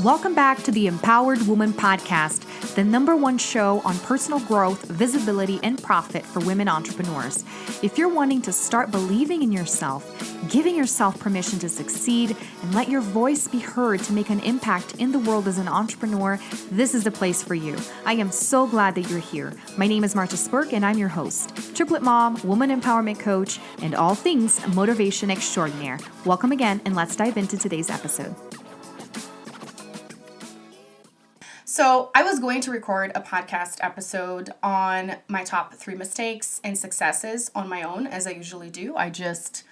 Welcome back to the Empowered Woman Podcast, the #1 show on personal growth, visibility, and profit for women entrepreneurs. If you're wanting to start believing in yourself, giving yourself permission to succeed, and let your voice be heard to make an impact in the world as an entrepreneur, this is the place for you. I am so glad that you're here. My name is Marta Spurk, and I'm your host, triplet mom, woman empowerment coach, and all things motivation extraordinaire. Welcome again, and let's dive into today's episode. So I was going to record a podcast episode on my top 3 mistakes and successes on my own, as I usually do. I just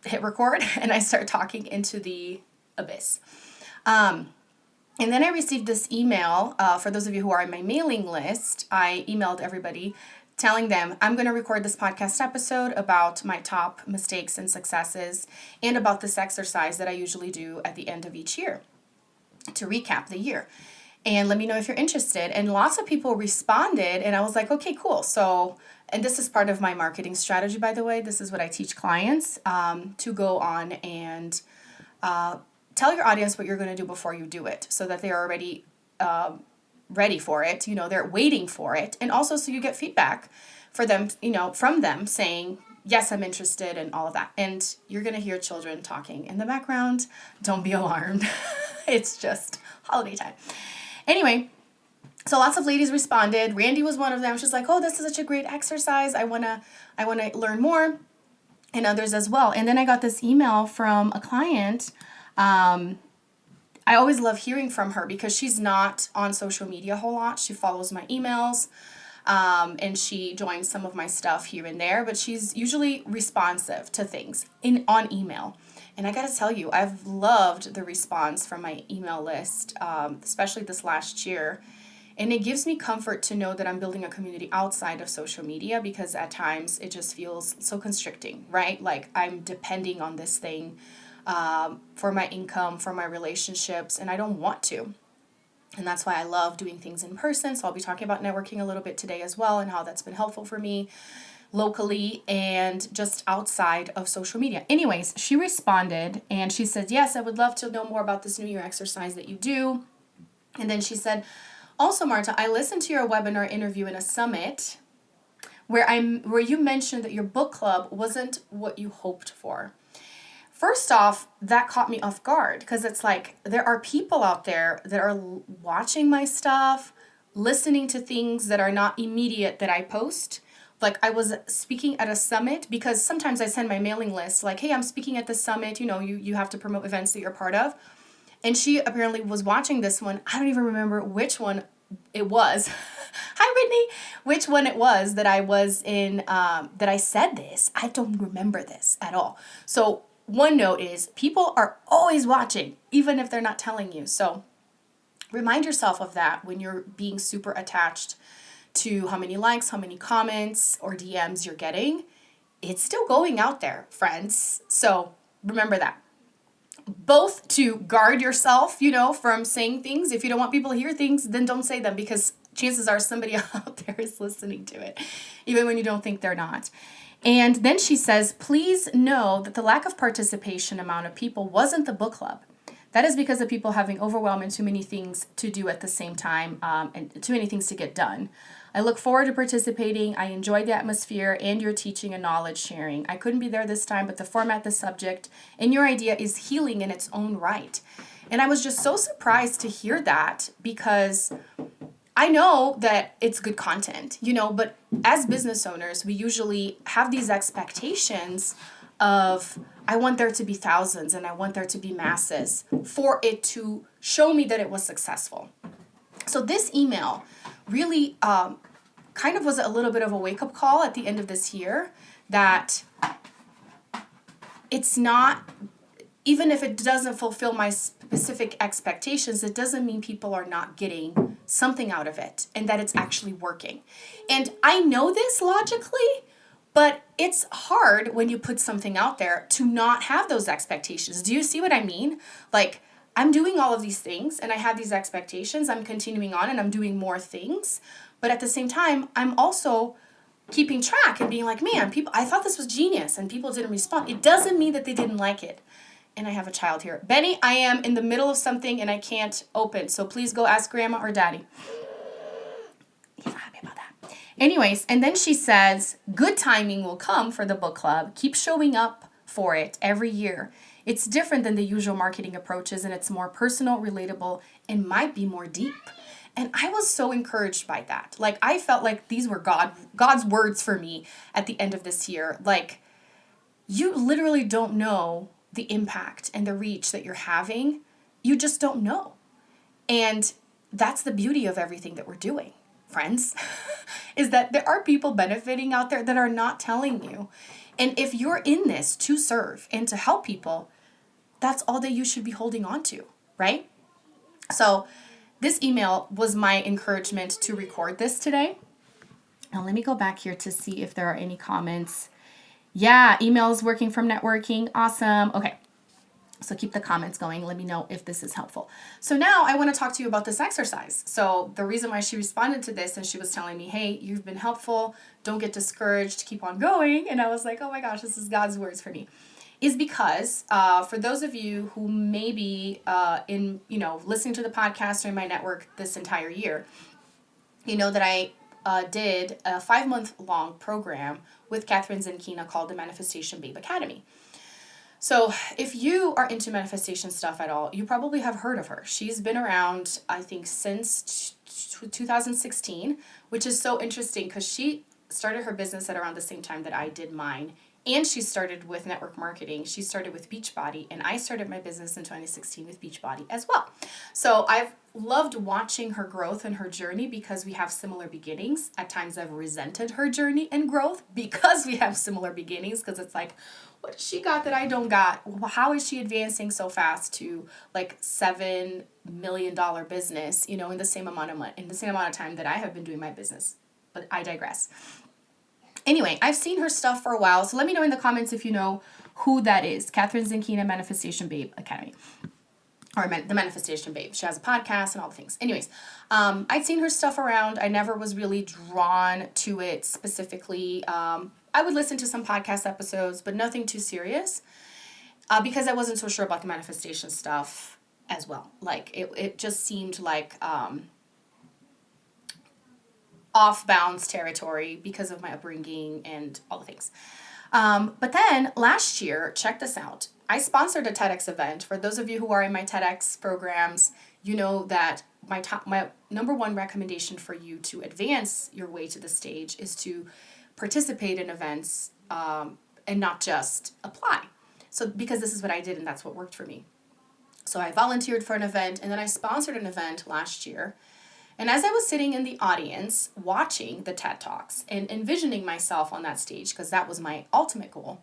hit record and I start talking into the abyss. And then I received this email. For those of you who are on my mailing list, I emailed everybody telling them I'm going to record this podcast episode about my top mistakes and successes and about this exercise that I usually do at the end of each year to recap the year, and let me know if you're interested. And lots of people responded, and I was like, okay, cool. So, and this is part of my marketing strategy, by the way. This is what I teach clients to go on and tell your audience what you're going to do before you do it, so that they're already ready for it. You know, they're waiting for it, and also so you get feedback for them, you know, from them saying, yes, I'm interested, and all of that. And you're going to hear children talking in the background. Don't be alarmed. It's just holiday time. Anyway, so lots of ladies responded. Randy was one of them. She's like, oh, this is such a great exercise. I want to learn more, and others as well. And then I got this email from a client. I always love hearing from her because she's not on social media a whole lot. She follows my emails. And she joins some of my stuff here and there, but she's usually responsive to things on email. And I got to tell you, I've loved the response from my email list, especially this last year. And it gives me comfort to know that I'm building a community outside of social media, because at times it just feels so constricting, right? Like I'm depending on this thing for my income, for my relationships, and I don't want to. And that's why I love doing things in person. So I'll be talking about networking a little bit today as well, and how that's been helpful for me locally and just outside of social media. Anyways, she responded and she said, yes, I would love to know more about this New Year exercise that you do. And then she said, also, Marta, I listened to your webinar interview in a summit where you mentioned that your book club wasn't what you hoped for. First off, that caught me off guard, because it's like there are people out there that are watching my stuff, listening to things that are not immediate that I post. Like I was speaking at a summit, because sometimes I send my mailing list like, hey, I'm speaking at the summit. You know, you have to promote events that you're part of. And she apparently was watching this one. I don't even remember which one it was. Hi, Whitney. Which one it was that I was in, that I said this. I don't remember this at all. So one note is people are always watching, even if they're not telling you. So remind yourself of that when you're being super attached to how many likes, how many comments or DMs you're getting. It's still going out there, friends. So remember that. Both to guard yourself, you know, from saying things. If you don't want people to hear things, then don't say them, because chances are somebody out there is listening to it, even when you don't think they're not. And then she says, please know that the lack of participation amount of people wasn't the book club. That is because of people having overwhelmed and too many things to do at the same time, and too many things to get done. I look forward to participating. I enjoyed the atmosphere and your teaching and knowledge sharing. I couldn't be there this time, but the format, the subject, and your idea is healing in its own right. And I was just so surprised to hear that, because I know that it's good content, you know, but as business owners, we usually have these expectations of, I want there to be thousands and I want there to be masses for it to show me that it was successful. So this email really kind of was a little bit of a wake-up call at the end of this year, that it's not, even if it doesn't fulfill my specific expectations, it doesn't mean people are not getting something out of it and that it's actually working. And I know this logically, but it's hard when you put something out there to not have those expectations. Do you see what I mean? Like, I'm doing all of these things and I have these expectations. I'm continuing on and I'm doing more things. But at the same time, I'm also keeping track and being like, man, I thought this was genius and people didn't respond. It doesn't mean that they didn't like it. and I have a child here. Benny, I am in the middle of something and I can't open. So please go ask grandma or daddy. He's not happy about that. Anyways, and then she says, good timing will come for the book club. Keep showing up for it every year. It's different than the usual marketing approaches, and it's more personal, relatable, and might be more deep. And I was so encouraged by that. Like, I felt like these were God's words for me at the end of this year. Like, you literally don't know the impact and the reach that you're having. You just don't know. And that's the beauty of everything that we're doing, friends, is that there are people benefiting out there that are not telling you. And if you're in this to serve and to help people, that's all that you should be holding on to, right? So this email was my encouragement to record this today. Now let me go back here to see if there are any comments. Yeah, emails working from networking. Awesome. Okay. So keep the comments going. Let me know if this is helpful. So now I want to talk to you about this exercise. So the reason why she responded to this, and she was telling me, hey, you've been helpful. Don't get discouraged. Keep on going. And I was like, oh my gosh, this is God's words for me. Is because for those of you who may be listening to the podcast or in my network this entire year, you know that I did a 5-month-long program with Catherine Zenkina called the Manifestation Babe Academy. So if you are into manifestation stuff at all, you probably have heard of her. She's been around, I think, since 2016, which is so interesting because she started her business at around the same time that I did mine. And she started with network marketing. She started with Beachbody, and I started my business in 2016 with Beachbody as well. So I've loved watching her growth and her journey because we have similar beginnings. At times I've resented her journey and growth because we have similar beginnings, because it's like, what has she got that I don't got? How is she advancing so fast to like $7 million business, in the same amount of time that I have been doing my business? But I digress. Anyway, I've seen her stuff for a while, so let me know in the comments if you know who that is. Catherine Zenkina, Manifestation Babe Academy. Or the Manifestation Babe. She has a podcast and all the things. Anyways, I'd seen her stuff around. I never was really drawn to it specifically. I would listen to some podcast episodes, but nothing too serious. Because I wasn't so sure about the manifestation stuff as well. Like, it just seemed like off-bounds territory because of my upbringing and all the things. But then last year, check this out. I sponsored a TEDx event. For those of you who are in my TEDx programs, you know that my number one recommendation for you to advance your way to the stage is to participate in events and not just apply. So because this is what I did and that's what worked for me. So I volunteered for an event and then I sponsored an event last year. And as I was sitting in the audience watching the TED Talks and envisioning myself on that stage, because that was my ultimate goal,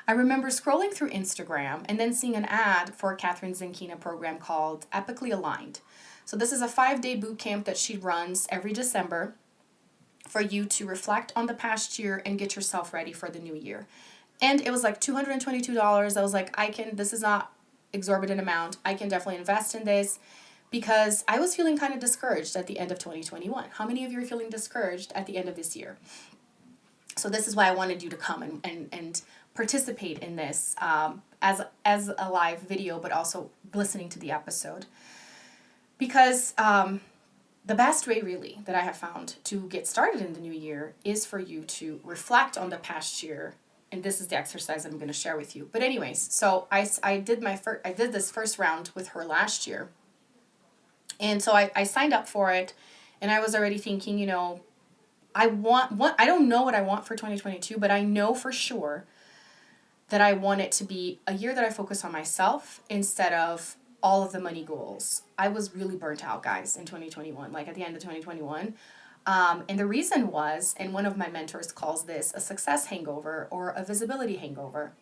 I remember scrolling through Instagram and then seeing an ad for a Catherine Zenkina program called Epically Aligned. So this is a 5-day boot camp that she runs every December for you to reflect on the past year and get yourself ready for the new year. And it was like $222. I was like, this is not exorbitant amount. I can definitely invest in this. Because I was feeling kind of discouraged at the end of 2021. How many of you are feeling discouraged at the end of this year? So this is why I wanted you to come and participate in this as a live video, but also listening to the episode. Because the best way really that I have found to get started in the new year is for you to reflect on the past year. And this is the exercise I'm going to share with you. But anyways, so I did this first round with her last year. And so I signed up for it, and I was already thinking, I don't know what I want for 2022, but I know for sure that I want it to be a year that I focus on myself instead of all of the money goals. I was really burnt out, guys, in 2021, like at the end of 2021. And the reason was, and one of my mentors calls this a success hangover or a visibility hangover.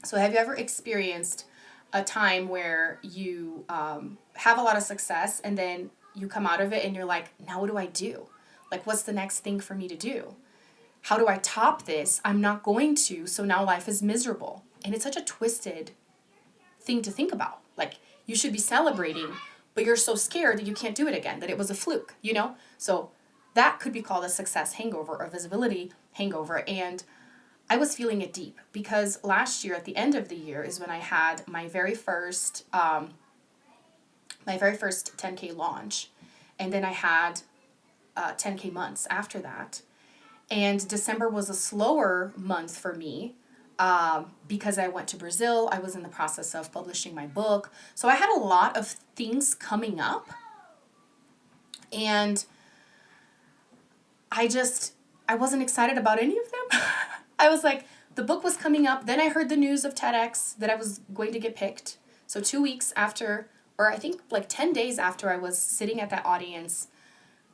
So have you ever experienced a time where you have a lot of success and then you come out of it and you're like, now what do I do? Like, what's the next thing for me to do? How do I top this? I'm not going to, so now life is miserable. And it's such a twisted thing to think about. Like, you should be celebrating, but you're so scared that you can't do it again, that it was a fluke, So that could be called a success hangover or visibility hangover. And I was feeling it deep because last year at the end of the year is when I had my very first 10K launch, and then I had 10K months after that. And December was a slower month for me because I went to Brazil. I was in the process of publishing my book. So I had a lot of things coming up. And I wasn't excited about any of them. I was like, the book was coming up. Then I heard the news of TEDx that I was going to get picked. So 2 weeks after, or I think like 10 days after I was sitting at that audience,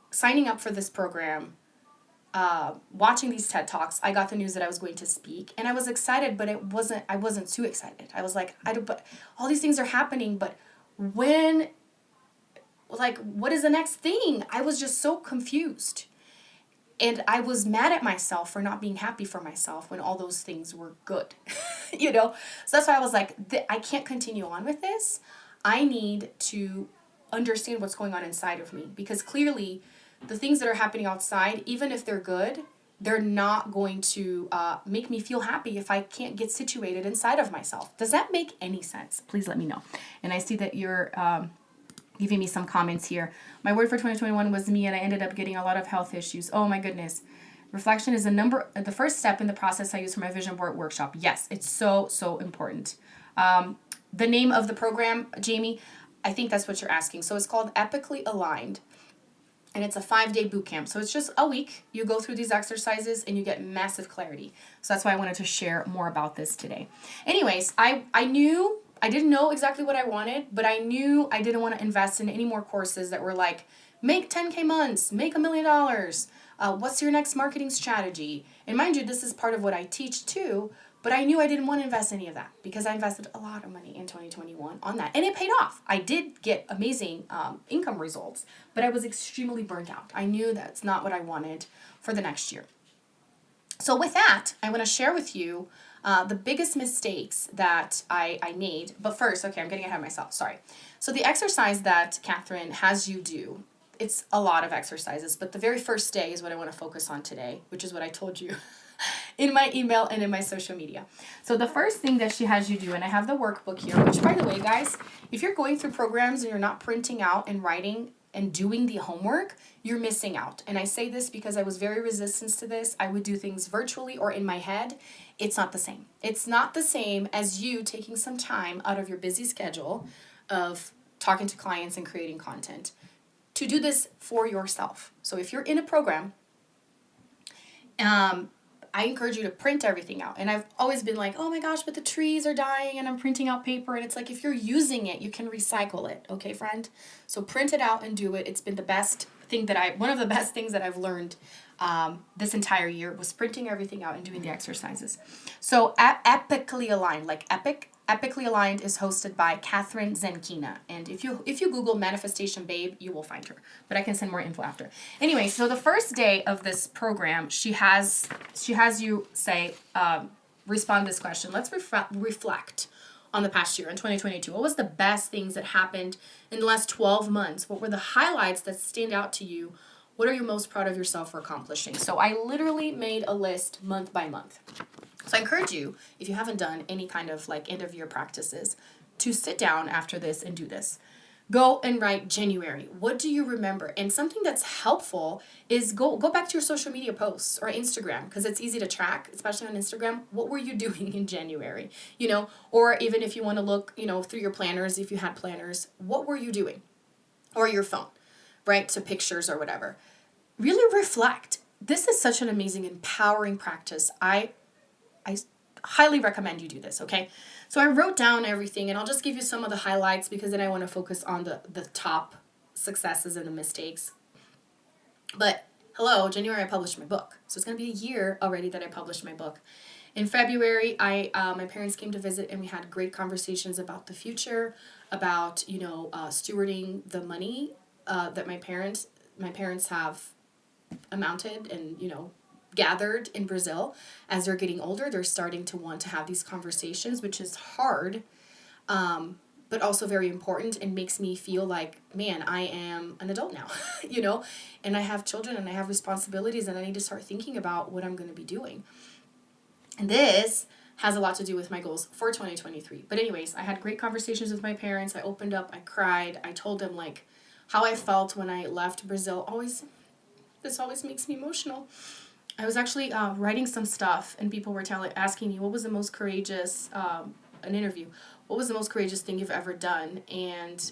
signing up for this program, watching these TED Talks, I got the news that I was going to speak, and I was excited, but I wasn't too excited. I was like, but all these things are happening, but when, like, what is the next thing? I was just so confused. And I was mad at myself for not being happy for myself when all those things were good, So that's why I was like, I can't continue on with this. I need to understand what's going on inside of me, because clearly the things that are happening outside, even if they're good, they're not going to make me feel happy if I can't get situated inside of myself. Does that make any sense? Please let me know. And I see that you're giving me some comments here. My word for 2021 was me, and I ended up getting a lot of health issues. Oh my goodness. Reflection is the first step in the process I use for my vision board workshop. Yes, it's so, so important. The name of the program, Jamie, I think that's what you're asking. So it's called Epically Aligned, and it's a 5-day boot camp. So it's just a week. You go through these exercises and you get massive clarity. So that's why I wanted to share more about this today. Anyways, I didn't know exactly what I wanted, but I knew I didn't want to invest in any more courses that were like, make 10K months, make $1 million. What's your next marketing strategy? And mind you, this is part of what I teach too, but I knew I didn't want to invest any of that because I invested a lot of money in 2021 on that. And it paid off. I did get amazing income results, but I was extremely burnt out. I knew that's not what I wanted for the next year. So with that, I want to share with you the biggest mistakes that I made. But first, okay, I'm getting ahead of myself. Sorry. So the exercise that Catherine has you do, it's a lot of exercises, but the very first day is what I want to focus on today, which is what I told you in my email and in my social media. So the first thing that she has you do, and I have the workbook here, which by the way, guys, if you're going through programs and you're not printing out and writing and doing the homework, you're missing out. And I say this because I was very resistant to this. I would do things virtually or in my head. It's not the same. It's not the same as you taking some time out of your busy schedule of talking to clients and creating content to do this for yourself. So if you're in a program, I encourage you to print everything out. And I've always been like, oh my gosh, but the trees are dying and I'm printing out paper. And it's like, if you're using it, you can recycle it. Okay, friend? So print it out and do it. It's been the best thing one of the best things that I've learned this entire year was printing everything out and doing the exercises. So Epically Aligned, like epic. Epically Aligned is hosted by Catherine Zenkina. And if you Google Manifestation Babe, you will find her. But I can send more info after. Anyway, so the first day of this program, she has you say, respond to this question. Let's reflect on the past year in 2022. What was the best things that happened in the last 12 months? What were the highlights that stand out to you? What are you most proud of yourself for accomplishing? So I literally made a list month by month. So I encourage you, if you haven't done any kind of like end of year practices, to sit down after this and do this. Go and write January. What do you remember? And something that's helpful is go back to your social media posts or Instagram, because it's easy to track, especially on Instagram. What were you doing in January? Or even if you want to look, through your planners, if you had planners, what were you doing? Or your phone, right? To pictures or whatever. Really reflect. This is such an amazing, empowering practice. I highly recommend you do this, okay? So I wrote down everything, and I'll just give you some of the highlights because then I want to focus on the top successes and the mistakes. But hello, January I published my book. So it's going to be a year already that I published my book. In February, my parents came to visit, and we had great conversations about the future, about, stewarding the money that my parents have amounted and, gathered in Brazil. As they're getting older, they're starting to want to have these conversations, which is hard, but also very important and makes me feel like, man, I am an adult now, and I have children and I have responsibilities and I need to start thinking about what I'm going to be doing. And this has a lot to do with my goals for 2023. But anyways, I had great conversations with my parents. I opened up, I cried. I told them like how I felt when I left Brazil. This always makes me emotional. I was actually writing some stuff, and people were asking me what was the most courageous, an interview, what was the most courageous thing you've ever done? And,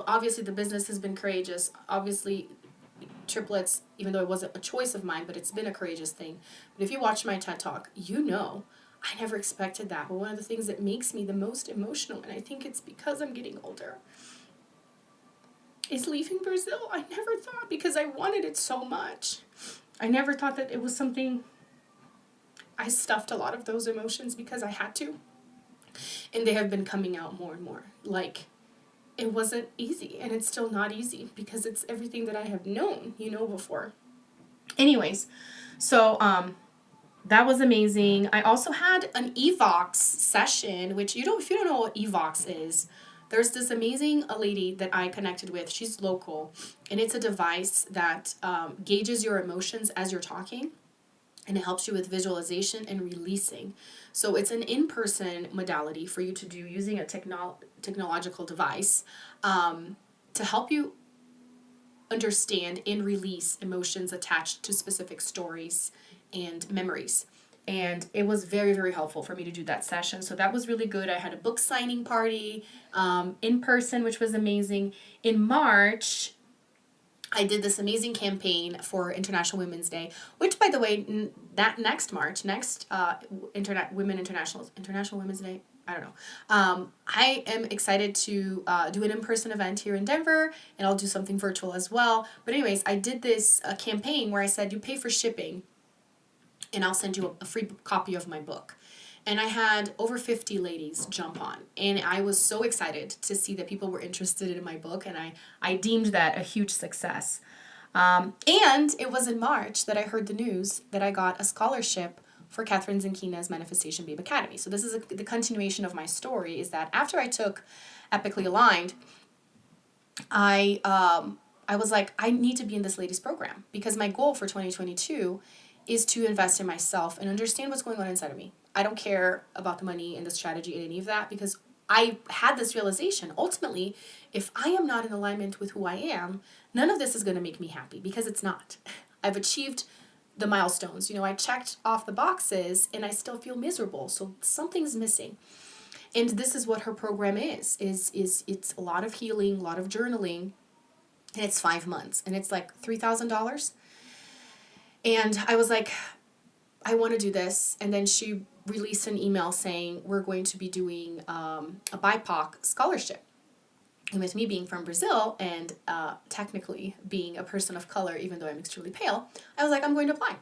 obviously the business has been courageous. Obviously, triplets, even though it wasn't a choice of mine, but it's been a courageous thing. But if you watch my TED Talk, I never expected that. But one of the things that makes me the most emotional, and I think it's because I'm getting older, is leaving Brazil. I never thought, because I wanted it so much. I never thought that it was something. I stuffed a lot of those emotions because I had to. And they have been coming out more and more. Like, it wasn't easy, and it's still not easy because it's everything that I have known, before. Anyways, so that was amazing. I also had an Evox session, which if you don't know what Evox is, there's this amazing lady that I connected with. She's local, and it's a device that gauges your emotions as you're talking, and it helps you with visualization and releasing. So it's an in-person modality for you to do using a technological device to help you understand and release emotions attached to specific stories and memories. And it was very, very helpful for me to do that session. So that was really good. I had a book signing party in person, which was amazing. In March, I did this amazing campaign for International Women's Day, which, by the way, that next March, International Women's Day, I don't know. I am excited to do an in-person event here in Denver, and I'll do something virtual as well. But anyways, I did this campaign where I said, you pay for shipping, and I'll send you a free copy of my book. And I had over 50 ladies jump on. And I was so excited to see that people were interested in my book, and I deemed that a huge success. And it was in March that I heard the news that I got a scholarship for Catherine Zenkina's Manifestation Babe Academy. So this is the continuation of my story, is that after I took Epically Aligned, I was like, I need to be in this lady's program, because my goal for 2022 is to invest in myself and understand what's going on inside of me. I don't care about the money and the strategy and any of that, because I had this realization. Ultimately, if I am not in alignment with who I am, none of this is going to make me happy, because it's not. I've achieved the milestones. I checked off the boxes and I still feel miserable. So something's missing. And this is what her program is it's a lot of healing, a lot of journaling, and it's 5 months, and it's like $3,000. And I was like, I want to do this. And then she released an email saying, we're going to be doing a BIPOC scholarship. And with me being from Brazil and technically being a person of color, even though I'm extremely pale, I was like, I'm going to apply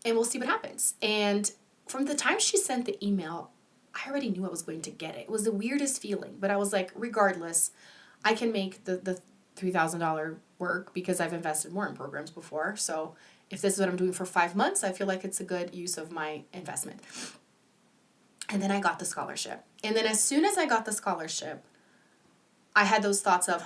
and we'll see what happens. And from the time she sent the email, I already knew I was going to get it. It was the weirdest feeling, but I was like, regardless, I can make the $3,000 work, because I've invested more in programs before. So if this is what I'm doing for 5 months, I feel like it's a good use of my investment. And then I got the scholarship. And then as soon as I got the scholarship, I had those thoughts of,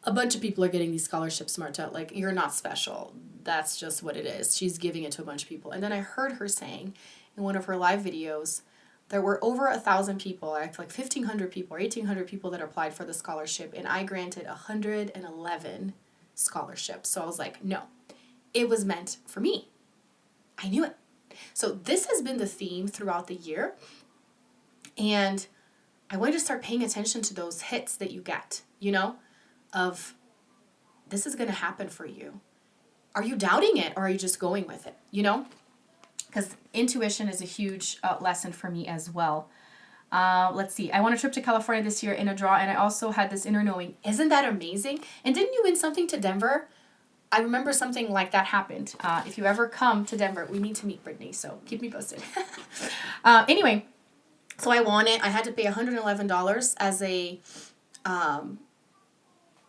a bunch of people are getting these scholarships, Marta. Like, you're not special. That's just what it is. She's giving it to a bunch of people. And then I heard her saying in one of her live videos, there were over 1,000 people, like 1,500 people or 1,800 people that applied for the scholarship, and I granted 111 scholarships. So I was like, no, it was meant for me. I knew it. So this has been the theme throughout the year, and I want you to start paying attention to those hits that you get, of this is going to happen for you. Are you doubting it, or are you just going with it, Because intuition is a huge lesson for me as well. Let's see. I won a trip to California this year in a draw, and I also had this inner knowing. Isn't that amazing? And didn't you win something to Denver? I remember something like that happened. If you ever come to Denver, we need to meet Brittany, so keep me posted. Anyway, so I won it. I had to pay $111 as a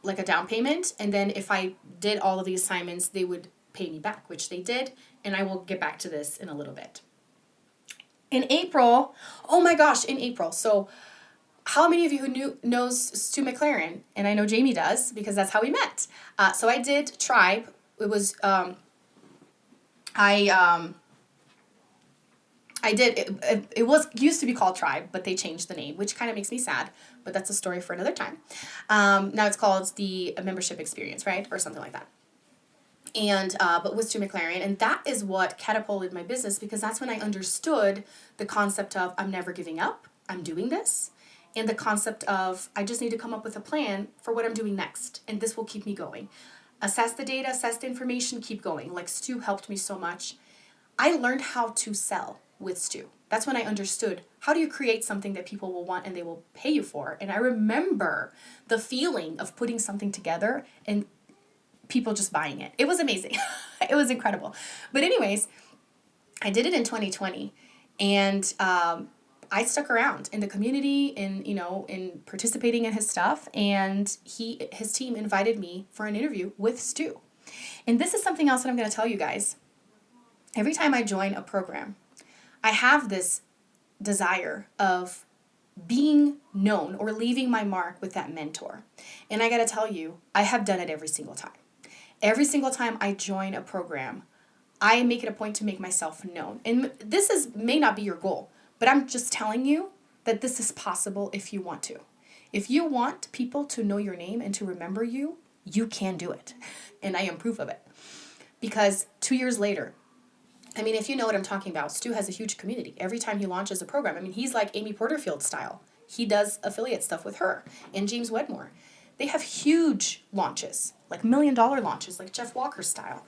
like a down payment, and then if I did all of the assignments, they would pay me back, which they did, and I will get back to this in a little bit. In April, oh my gosh, in April. So how many of you who knows Stu McLaren? And I know Jamie does, because that's how we met. So I did Tribe. It was, I did. It was used to be called Tribe, but they changed the name, which kind of makes me sad. But that's a story for another time. Now it's called the Membership Experience, right, or something like that. And but with Stu McLaren, and that is what catapulted my business, because that's when I understood the concept of I'm never giving up. I'm doing this, and the concept of I just need to come up with a plan for what I'm doing next, and this will keep me going. Assess the data, assess the information, keep going. Like Stu helped me so much. I learned how to sell with Stu. That's when I understood how do you create something that people will want and they will pay you for. And I remember the feeling of putting something together and people just buying it. It was amazing. It was incredible. But anyways, I did it in 2020, and I stuck around in the community, in participating in his stuff, and his team invited me for an interview with Stu. And this is something else that I'm going to tell you guys. Every time I join a program, I have this desire of being known or leaving my mark with that mentor. And I got to tell you, I have done it every single time. Every single time I join a program, I make it a point to make myself known. And this may not be your goal, but I'm just telling you that this is possible if you want to. If you want people to know your name and to remember you, you can do it. And I am proof of it. Because 2 years later, if you know what I'm talking about, Stu has a huge community. Every time he launches a program, he's like Amy Porterfield style. He does affiliate stuff with her and James Wedmore. They have huge launches, like $1 million launches, like Jeff Walker style.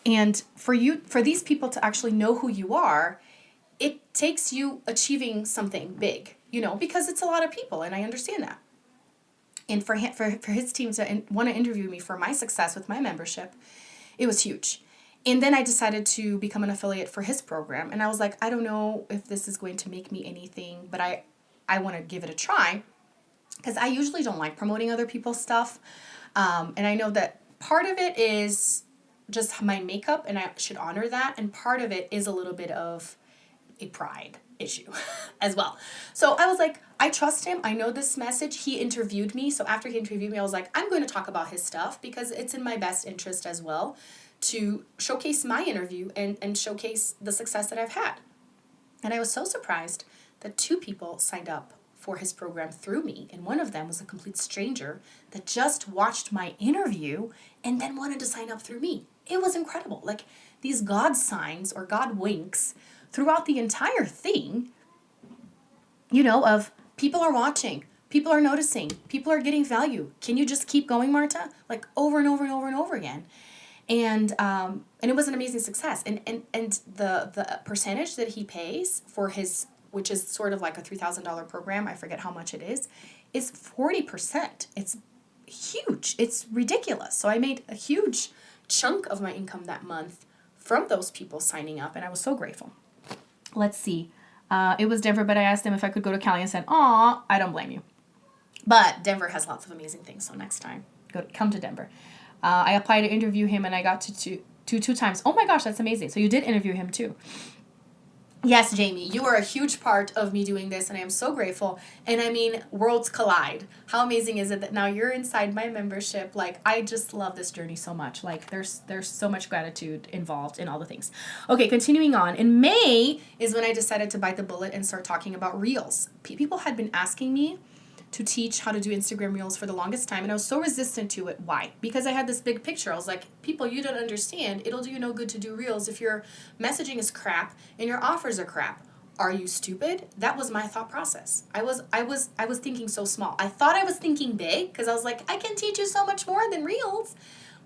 And for these people to actually know who you are, it takes you achieving something big, because it's a lot of people, and I understand that. And for his team to want to interview me for my success with my membership, it was huge. And then I decided to become an affiliate for his program. And I was like, I don't know if this is going to make me anything, but I want to give it a try, because I usually don't like promoting other people's stuff. And I know that part of it is just my makeup, and I should honor that. And part of it is a little bit of a pride issue as well. So I was like, I trust him. I know this message. He interviewed me. So after he interviewed me, I was like, I'm going to talk about his stuff because it's in my best interest as well to showcase my interview and showcase the success that I've had. And I was so surprised that 2 people signed up for his program through me. And one of them was a complete stranger that just watched my interview and then wanted to sign up through me. It was incredible. Like these God signs or God winks throughout the entire thing, of people are watching, people are noticing, people are getting value. Can you just keep going, Marta? Like over and over and over and over again. And it was an amazing success. And the percentage that he pays for his, which is sort of like a $3,000 program, I forget how much it is 40%. It's huge. It's ridiculous. So I made a huge chunk of my income that month from those people signing up, and I was so grateful. Let's see. It was Denver, but I asked them if I could go to Cali and said, aw, I don't blame you. But Denver has lots of amazing things, so next time, come to Denver. I applied to interview him, and I got to two times. Oh my gosh, that's amazing. So you did interview him too. Yes, Jamie, you are a huge part of me doing this, and I am so grateful. And worlds collide. How amazing is it that now you're inside my membership? Like, I just love this journey so much. Like, there's so much gratitude involved in all the things. Okay, continuing on. In May is when I decided to bite the bullet and start talking about Reels. People had been asking me to teach how to do Instagram Reels for the longest time, and I was so resistant to it. Why? Because I had this big picture. I was like, people, you don't understand. It'll do you no good to do Reels if your messaging is crap and your offers are crap. Are you stupid? That was my thought process. I was thinking so small. I thought I was thinking big because I was like, I can teach you so much more than Reels.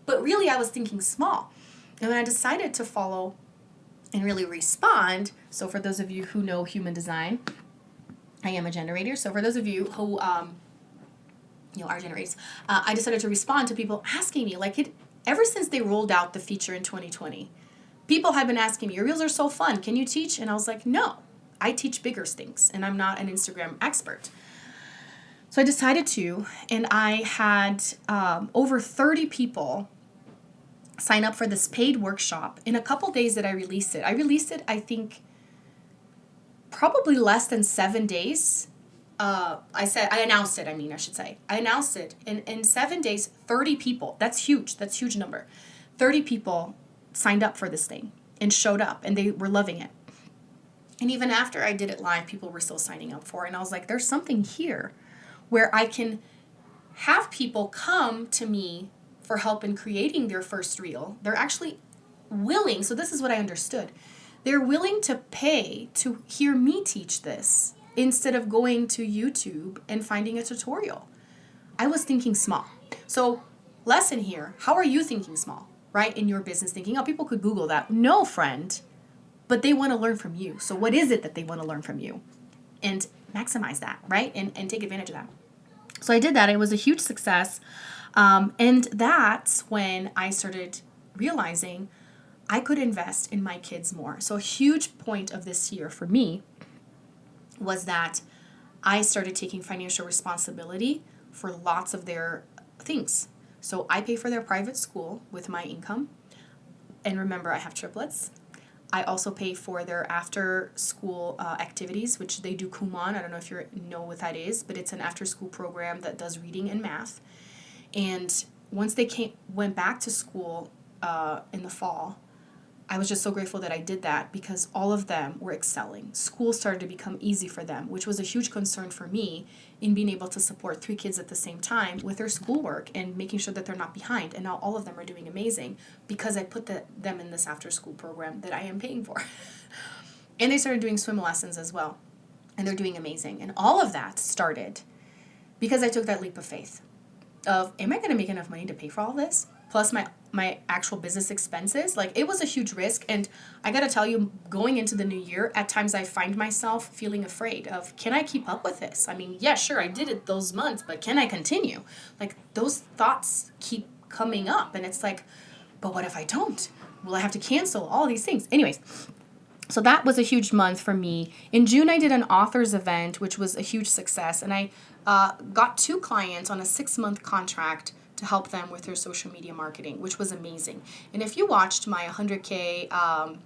But really, I was thinking small. And when I decided to follow and really respond, so for those of you who know human design, I am a generator. So for those of you who, are generators, I decided to respond to people asking me, ever since they rolled out the feature in 2020, people have been asking me, your Reels are so fun. Can you teach? And I was like, no, I teach bigger things, and I'm not an Instagram expert. So I decided to, and I had over 30 people sign up for this paid workshop in a couple days that I released it. I released it, I think, probably less than 7 days. I announced it, I announced it. In 7 days, 30 people, that's huge. That's a huge number. 30 people signed up for this thing and showed up, and they were loving it. And even after I did it live, people were still signing up for it. And I was like, there's something here where I can have people come to me for help in creating their first reel. They're actually willing, so this is what I understood. They're willing to pay to hear me teach this instead of going to YouTube and finding a tutorial. I was thinking small. So, lesson here, how are you thinking small, right? In your business thinking, oh, people could Google that. No, friend, but they want to learn from you. So what is it that they want to learn from you? And maximize that, right? And take advantage of that. So I did that. It was a huge success. And that's when I started realizing I could invest in my kids more. So a huge point of this year for me was that I started taking financial responsibility for lots of their things. So I pay for their private school with my income. And remember, I have triplets. I also pay for their after-school activities, which they do Kumon. I don't know if you know what that is, but it's an after-school program that does reading and math. And once they went back to school in the fall, I was just so grateful that I did that because all of them were excelling. School started to become easy for them, which was a huge concern for me in being able to support 3 kids at the same time with their schoolwork and making sure that they're not behind. And now all of them are doing amazing because I put them in this after-school program that I am paying for. And they started doing swim lessons as well. And they're doing amazing. And all of that started because I took that leap of faith of, am I going to make enough money to pay for all this? Plus my actual business expenses. Like, it was a huge risk. And I got to tell you, going into the new year, at times I find myself feeling afraid of, can I keep up with this? I mean, yeah, sure, I did it those months, but can I continue? Like, those thoughts keep coming up. And it's like, but what if I don't? Will I have to cancel all these things? Anyways, so that was a huge month for me. In June, I did an authors event, which was a huge success. And I got 2 clients on a 6-month contract to help them with their social media marketing, which was amazing. And if you watched my 100K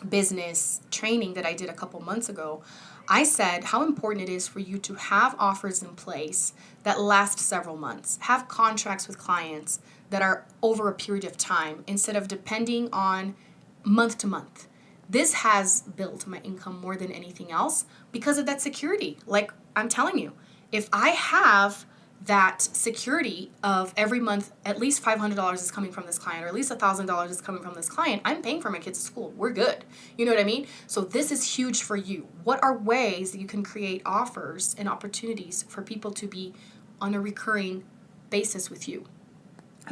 business training that I did a couple months ago, I said how important it is for you to have offers in place that last several months. Have contracts with clients that are over a period of time instead of depending on month to month. This has built my income more than anything else because of that security. Like, I'm telling you, if I have that security of every month at least $500 is coming from this client or at least $1,000 is coming from this client, I'm paying for my kids' school. We're good. You know what I mean? So this is huge for you. What are ways that you can create offers and opportunities for people to be on a recurring basis with you?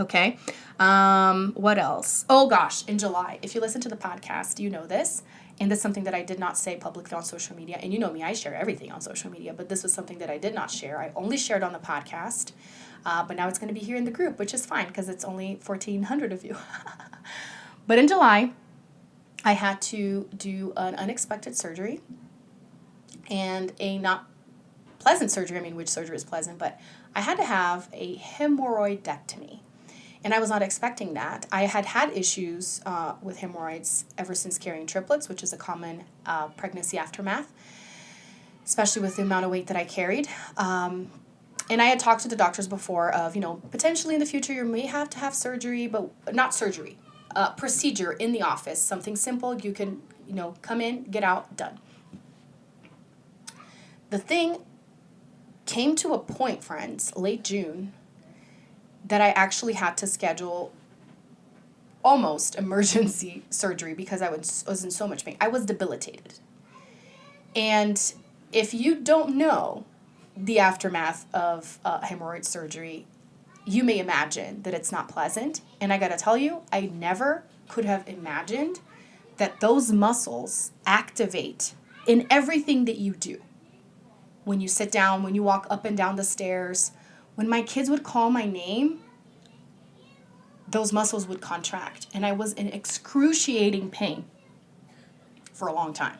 Okay. What else? Oh gosh, in July, if you listen to the podcast, you know this. And that's something that I did not say publicly on social media. And you know me, I share everything on social media, but this was something that I did not share. I only shared on the podcast, but now it's going to be here in the group, which is fine because it's only 1,400 of you. But in July, I had to do an unexpected surgery and a not pleasant surgery. I mean, which surgery is pleasant, but I had to have a hemorrhoidectomy. And I was not expecting that. I had issues with hemorrhoids ever since carrying triplets, which is a common pregnancy aftermath, especially with the amount of weight that I carried. And I had talked to the doctors before of, potentially in the future you may have to have surgery, but not surgery, procedure in the office, something simple. You can, come in, get out, done. The thing came to a point, friends, late June, that I actually had to schedule almost emergency surgery because I was in so much pain. I was debilitated. And if you don't know the aftermath of hemorrhoid surgery, you may imagine that it's not pleasant. And I gotta tell you, I never could have imagined that those muscles activate in everything that you do. When you sit down, when you walk up and down the stairs, when my kids would call my name, those muscles would contract. And I was in excruciating pain for a long time.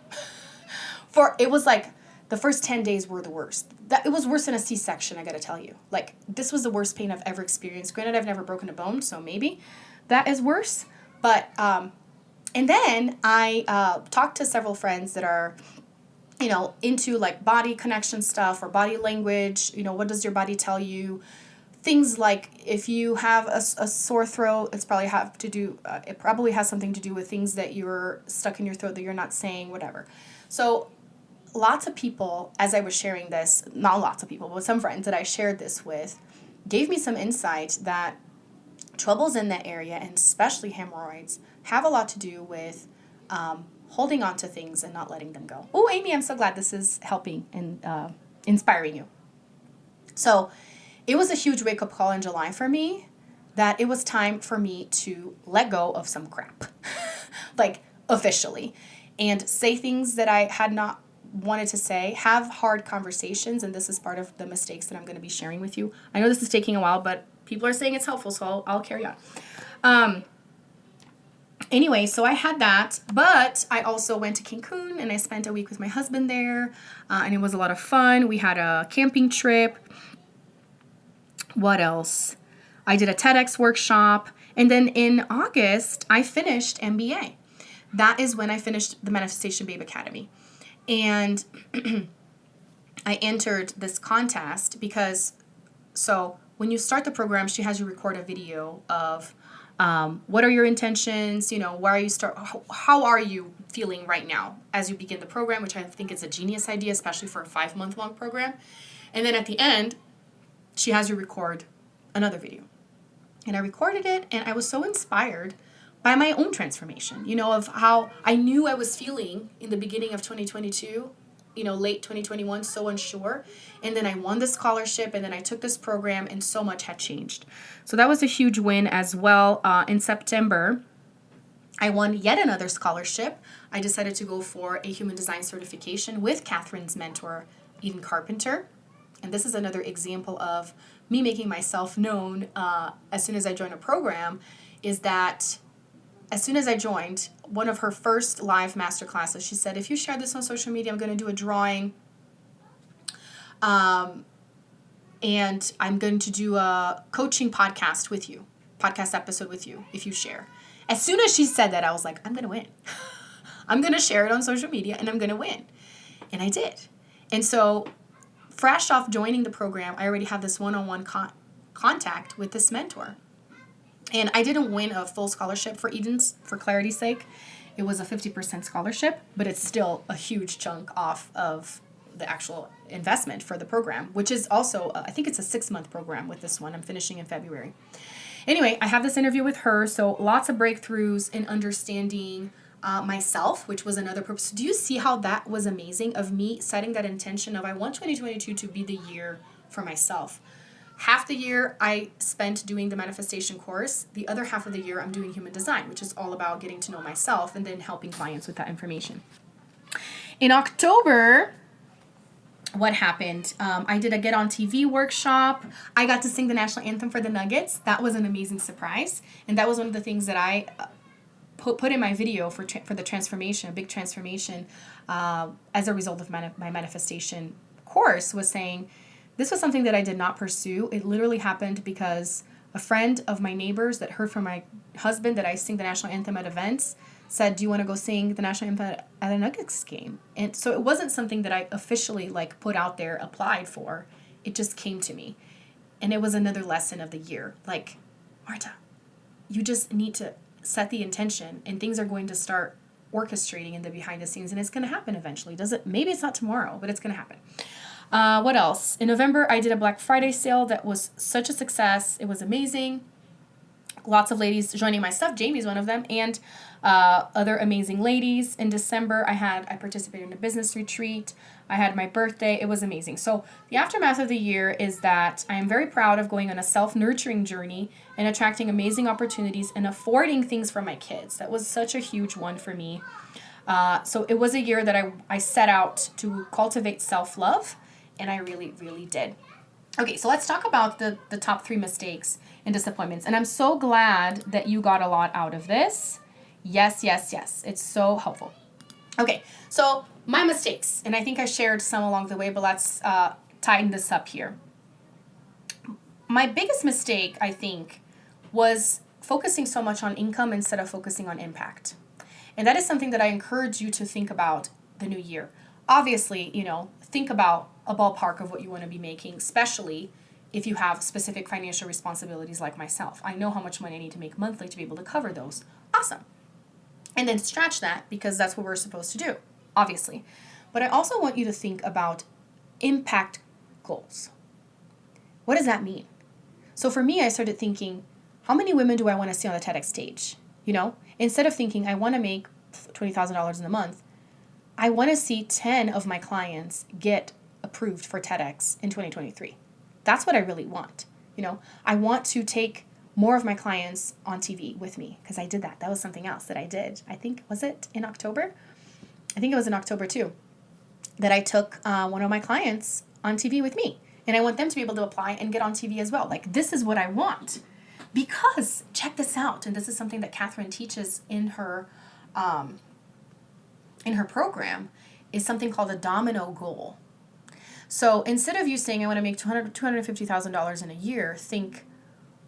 It was like the first 10 days were the worst. It was worse than a C-section, I gotta tell you. Like, this was the worst pain I've ever experienced. Granted, I've never broken a bone, so maybe that is worse. But, and then I talked to several friends that are, into like body connection stuff or body language. What does your body tell you? things like if you have a sore throat, it probably has something to do with things that you're stuck in your throat that you're not saying, whatever. So lots of people, as I was sharing this, not lots of people, but some friends that I shared this with, gave me some insight that troubles in that area, and especially hemorrhoids, have a lot to do with holding on to things and not letting them go. Oh, Amy, I'm so glad this is helping and inspiring you. So it was a huge wake-up call in July for me that it was time for me to let go of some crap, like officially, and say things that I had not wanted to say, have hard conversations, and this is part of the mistakes that I'm going to be sharing with you. I know this is taking a while, but people are saying it's helpful, so I'll carry on. Anyway, so I had that, but I also went to Cancun, and I spent a week with my husband there, and it was a lot of fun. We had a camping trip. What else? I did a TEDx workshop, and then in August, I finished MBA. That is when I finished the Manifestation Babe Academy. And I entered this contest because, so when you start the program, she has you record a video of what are your intentions, where are you how are you feeling right now as you begin the program, which I think is a genius idea, especially for a 5-month long program. And then at the end, she has you record another video. And I recorded it, and I was so inspired by my own transformation, of how I knew I was feeling in the beginning of 2022, late 2021, so unsure. And then I won the scholarship, and then I took this program, and so much had changed. So that was a huge win as well. In September, I won yet another scholarship. I decided to go for a human design certification with Catherine's mentor, Eden Carpenter. And this is another example of me making myself known as soon as I joined a program, is that as soon as I joined, one of her first live masterclasses, she said, if you share this on social media, I'm going to do a drawing. And I'm going to do a coaching podcast episode with you, if you share. As soon as she said that, I was like, I'm going to win. I'm going to share it on social media, and I'm going to win. And I did. And so fresh off joining the program, I already have this one-on-one contact with this mentor. And I didn't win a full scholarship for Eden's, for clarity's sake. It was a 50% scholarship, but it's still a huge chunk off of the actual investment for the program, which is also, I think it's a 6-month program with this one. I'm finishing in February. Anyway, I have this interview with her, so lots of breakthroughs in understanding myself, which was another purpose. Do you see how that was amazing of me setting that intention of I want 2022 to be the year for myself? Half the year I spent doing the manifestation course. The other half of the year I'm doing human design, which is all about getting to know myself and then helping clients with that information. In October, what happened? I did a Get on TV workshop. I got to sing the national anthem for the Nuggets. That was an amazing surprise. And that was one of the things that I put in my video for the transformation, a big transformation, as a result of my manifestation course, was saying, this was something that I did not pursue. It literally happened because a friend of my neighbors that heard from my husband that I sing the national anthem at events said, do you want to go sing the national anthem at a Nuggets game? And so it wasn't something that I officially put out there, applied for. It just came to me. And it was another lesson of the year. Marta, you just need to set the intention, and things are going to start orchestrating in the behind the scenes, and it's going to happen eventually. Maybe it's not tomorrow, but it's going to happen. What else? In November, I did a Black Friday sale that was such a success. It was amazing. Lots of ladies joining my stuff. Jamie's one of them, and other amazing ladies. In December, I participated in a business retreat. I had my birthday. It was amazing. So the aftermath of the year is that I am very proud of going on a self-nurturing journey and attracting amazing opportunities and affording things for my kids. That was such a huge one for me. So it was a year that I set out to cultivate self-love, and I really, really did. Okay, so let's talk about the top 3 mistakes and disappointments. And I'm so glad that you got a lot out of this. Yes. It's so helpful. Okay, so my mistakes, and I think I shared some along the way, but let's tighten this up here. My biggest mistake, I think, was focusing so much on income instead of focusing on impact. And that is something that I encourage you to think about the new year. Obviously, think about a ballpark of what you want to be making, especially if you have specific financial responsibilities like myself. I know how much money I need to make monthly to be able to cover those. Awesome. And then stretch that, because that's what we're supposed to do, obviously. But I also want you to think about impact goals. What does that mean? So for me, I started thinking, how many women do I want to see on the TEDx stage? Instead of thinking I want to make $20,000 in a month, I want to see 10 of my clients get approved for TEDx in 2023. That's what I really want. I want to take more of my clients on TV with me, because I did that. That was something else that I did. I think, was it in October? I think it was in October too, that I took one of my clients on TV with me. And I want them to be able to apply and get on TV as well. Like, this is what I want. Because, check this out, and this is something that Catherine teaches in her program, is something called a domino goal. So instead of you saying, I want to make $250,000 in a year, think,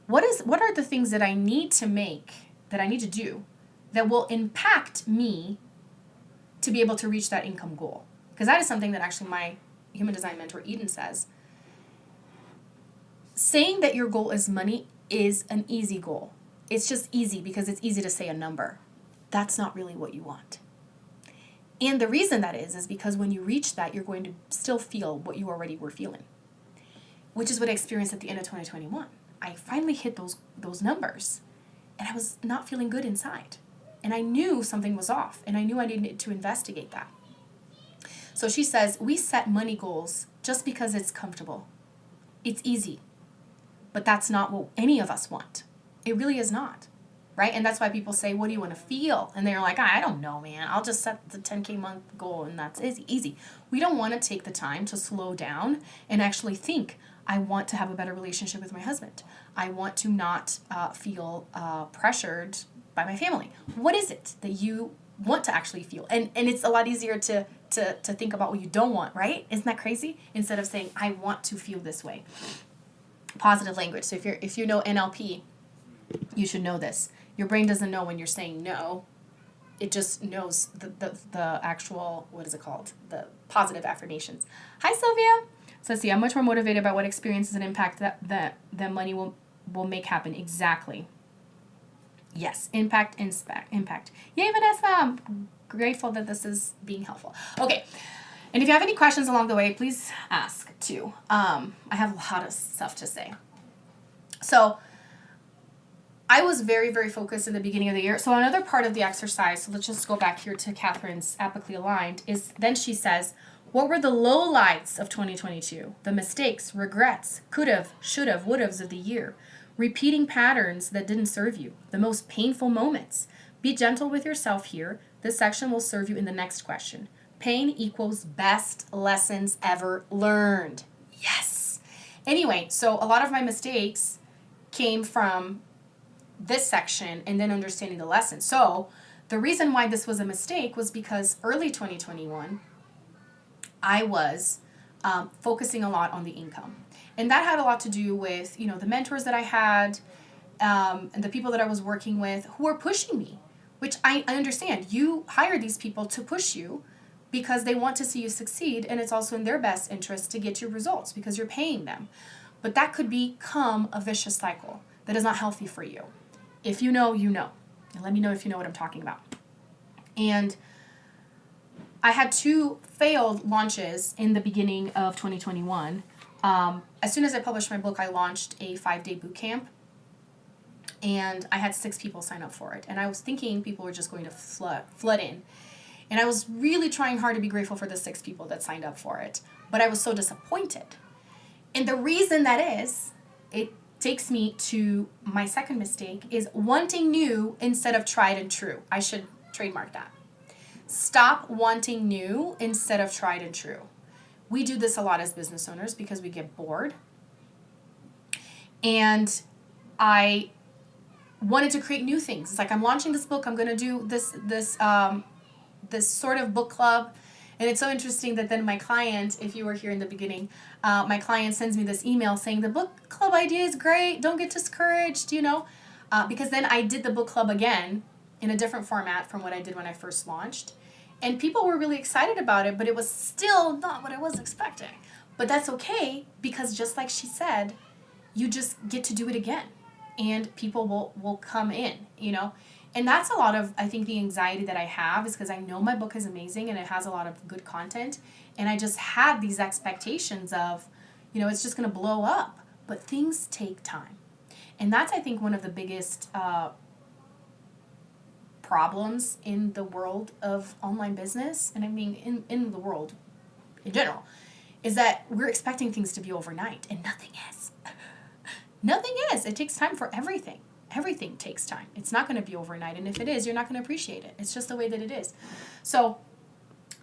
what are the things that I need to make, that I need to do, that will impact me to be able to reach that income goal? Because that is something that actually my human design mentor, Eden, says. Saying that your goal is money is an easy goal. It's just easy because it's easy to say a number. That's not really what you want. And the reason that is because when you reach that, you're going to still feel what you already were feeling, which is what I experienced at the end of 2021. I finally hit those numbers, and I was not feeling good inside. And I knew something was off, and I knew I needed to investigate that. So she says, we set money goals just because it's comfortable. It's easy. But that's not what any of us want. It really is not. Right? And that's why people say, what do you want to feel? And they're like, I don't know, man. I'll just set the 10K month goal and that's easy. We don't want to take the time to slow down and actually think, I want to have a better relationship with my husband. I want to not feel pressured by my family. What is it that you want to actually feel? And it's a lot easier to think about what you don't want, right? Isn't that crazy? Instead of saying, I want to feel this way. Positive language. So if you know NLP, you should know this. Your brain doesn't know when you're saying no. It just knows the actual, what is it called? The positive affirmations. Hi, Sylvia. So let's see. I'm much more motivated by what experiences and impact that money will make happen. Exactly. Yes. Impact. Yay, Vanessa. I'm grateful that this is being helpful. Okay. And if you have any questions along the way, please ask too. I have a lot of stuff to say. So I was very, very focused in the beginning of the year. So another part of the exercise, so let's just go back here to Catherine's apically aligned, is then she says, what were the lowlights of 2022? The mistakes, regrets, could've, should've, would've's of the year. Repeating patterns that didn't serve you. The most painful moments. Be gentle with yourself here. This section will serve you in the next question. Pain equals best lessons ever learned. Yes. Anyway, so a lot of my mistakes came from this section and then understanding the lesson. So the reason why this was a mistake was because early 2021, I was focusing a lot on the income. And that had a lot to do with, the mentors that I had and the people that I was working with who were pushing me, which I understand. You hire these people to push you because they want to see you succeed, and it's also in their best interest to get you results because you're paying them. But that could become a vicious cycle that is not healthy for you. If you know, you know. And let me know if you know what I'm talking about. And I had 2 failed launches in the beginning of 2021. As soon as I published my book, I launched a 5-day boot camp. And I had 6 people sign up for it. And I was thinking people were just going to flood in. And I was really trying hard to be grateful for the 6 people that signed up for it. But I was so disappointed. And the reason that is, it takes me to my second mistake, is wanting new instead of tried and true. I should trademark that. Stop wanting new instead of tried and true. We do this a lot as business owners because we get bored. And I wanted to create new things. It's like, I'm launching this book. I'm going to do this sort of book club. And it's so interesting that then my client, if you were here in the beginning, my client sends me this email saying the book club idea is great. Don't get discouraged, because then I did the book club again in a different format from what I did when I first launched. And people were really excited about it, but it was still not what I was expecting. But that's okay, because just like she said, you just get to do it again, and people will come in, you know. And that's a lot of, I think, the anxiety that I have, is because I know my book is amazing and it has a lot of good content, and I just had these expectations of, you know, it's just going to blow up. But things take time. And that's, I think, one of the biggest problems in the world of online business, and I mean in the world in general, is that we're expecting things to be overnight, and nothing is. Nothing is. It takes time for everything. Everything takes time. It's not going to be overnight, and if it is, you're not going to appreciate it. It's just the way that it is. So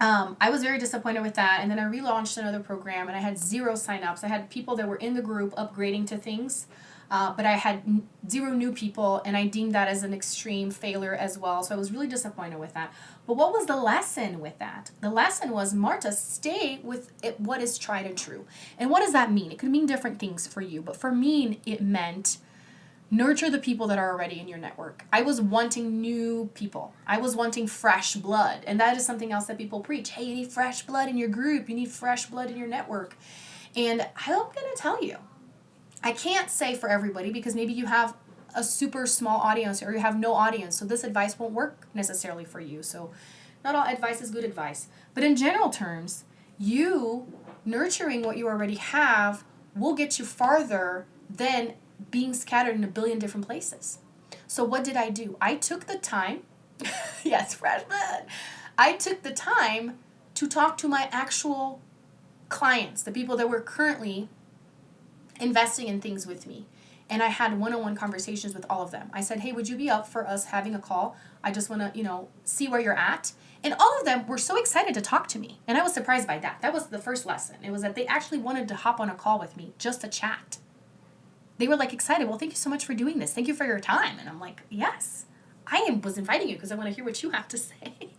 I was very disappointed with that, and then I relaunched another program, and I had 0 signups. I had people that were in the group upgrading to things, but I had 0 new people, and I deemed that as an extreme failure as well. So I was really disappointed with that. But what was the lesson with that? The lesson was, Marta, stay with it, what is tried and true. And what does that mean? It could mean different things for you, but for me, it meant nurture the people that are already in your network. I was wanting new people. I was wanting fresh blood. And that is something else that people preach. Hey, you need fresh blood in your group. You need fresh blood in your network. And I'm going to tell you, I can't say for everybody, because maybe you have a super small audience or you have no audience. So this advice won't work necessarily for you. So not all advice is good advice. But in general terms, you nurturing what you already have will get you farther than being scattered in a billion different places. So what did I do? I took the time, yes, fresh blood. I took the time to talk to my actual clients, the people that were currently investing in things with me. And I had one-on-one conversations with all of them. I said, hey, would you be up for us having a call? I just want to, see where you're at. And all of them were so excited to talk to me. And I was surprised by that. That was the first lesson. It was that they actually wanted to hop on a call with me just to chat. They were like excited. Well, thank you so much for doing this. Thank you for your time. And I'm like, yes, was inviting you because I want to hear what you have to say.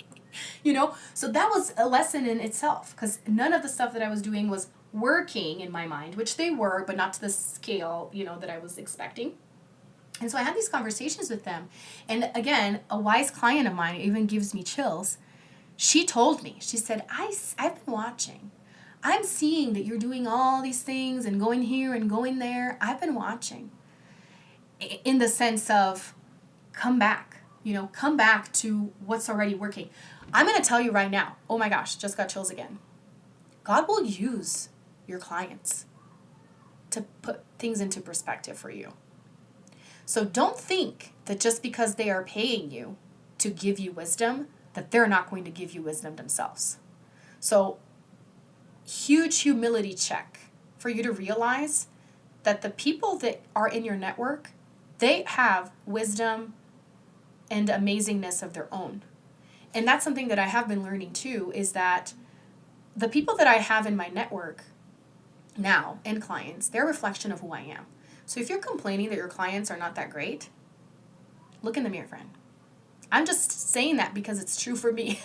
So that was a lesson in itself, because none of the stuff that I was doing was working in my mind, which they were, but not to the scale, that I was expecting. And so I had these conversations with them. And again, a wise client of mine, even gives me chills. She told me, she said, I've been watching. I'm seeing that you're doing all these things and going here and going there. I've been watching, in the sense of, come back, come back to what's already working. I'm going to tell you right now, oh my gosh, just got chills again. God will use your clients to put things into perspective for you. So don't think that just because they are paying you to give you wisdom, that they're not going to give you wisdom themselves. So huge humility check for you to realize that the people that are in your network, they have wisdom and amazingness of their own. And that's something that I have been learning too, is that the people that I have in my network now and clients, they're a reflection of who I am. So if you're complaining that your clients are not that great, look in the mirror, friend. I'm just saying that because it's true for me.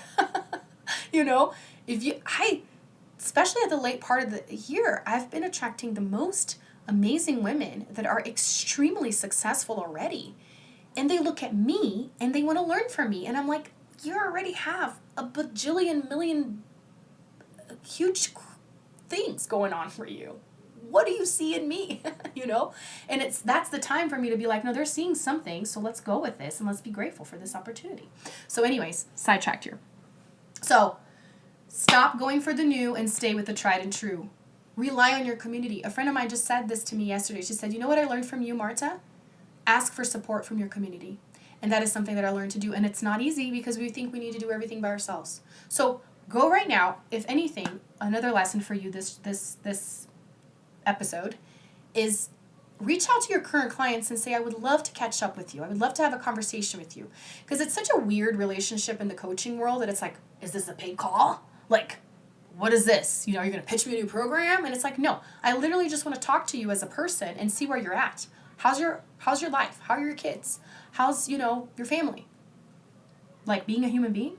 Especially at the late part of the year, I've been attracting the most amazing women that are extremely successful already. And they look at me and they want to learn from me. And I'm like, you already have a bajillion million huge things going on for you. What do you see in me? And that's the time for me to be like, no, they're seeing something, so let's go with this and let's be grateful for this opportunity. So anyways, sidetracked here. So stop going for the new and stay with the tried and true. Rely on your community. A friend of mine just said this to me yesterday. She said, you know what I learned from you, Marta? Ask for support from your community. And that is something that I learned to do. And it's not easy because we think we need to do everything by ourselves. So go right now. If anything, another lesson for you this episode is reach out to your current clients and say, I would love to catch up with you. I would love to have a conversation with you. Because it's such a weird relationship in the coaching world that it's like, is this a paid call? Like, what is this? Are you going to pitch me a new program? And it's like, no, I literally just want to talk to you as a person and see where you're at. How's your life? How are your kids? How's, your family? Like being a human being?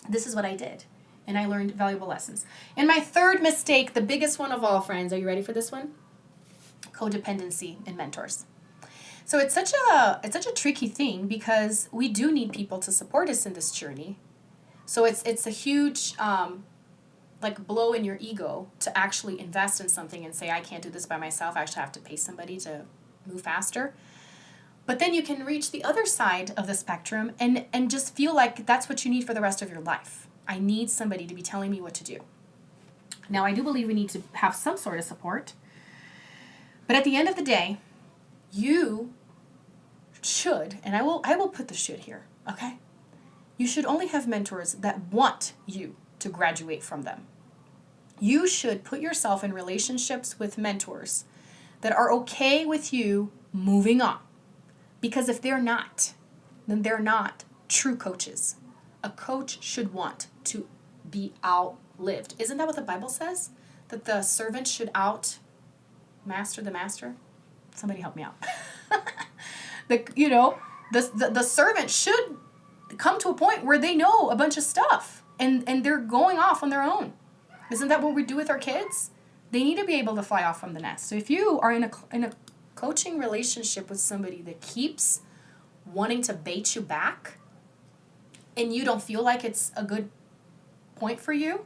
This is what I did. And I learned valuable lessons. And my third mistake, the biggest one of all, friends, are you ready for this one? Codependency in mentors. So it's such a tricky thing because we do need people to support us in this journey. So it's a huge like blow in your ego to actually invest in something and say, I can't do this by myself. I actually have to pay somebody to move faster. But then you can reach the other side of the spectrum and just feel like that's what you need for the rest of your life. I need somebody to be telling me what to do. Now, I do believe we need to have some sort of support. But at the end of the day, you should, and I will put the should here, okay? You should only have mentors that want you to graduate from them. You should put yourself in relationships with mentors that are okay with you moving on. Because if they're not, then they're not true coaches. A coach should want to be outlived. Isn't that what the Bible says? That the servant should outmaster the master? Somebody help me out. The servant should come to a point where they know a bunch of stuff and they're going off on their own. Isn't that what we do with our kids? They need to be able to fly off from the nest. So if you are in a coaching relationship with somebody that keeps wanting to bait you back and you don't feel like it's a good point for you,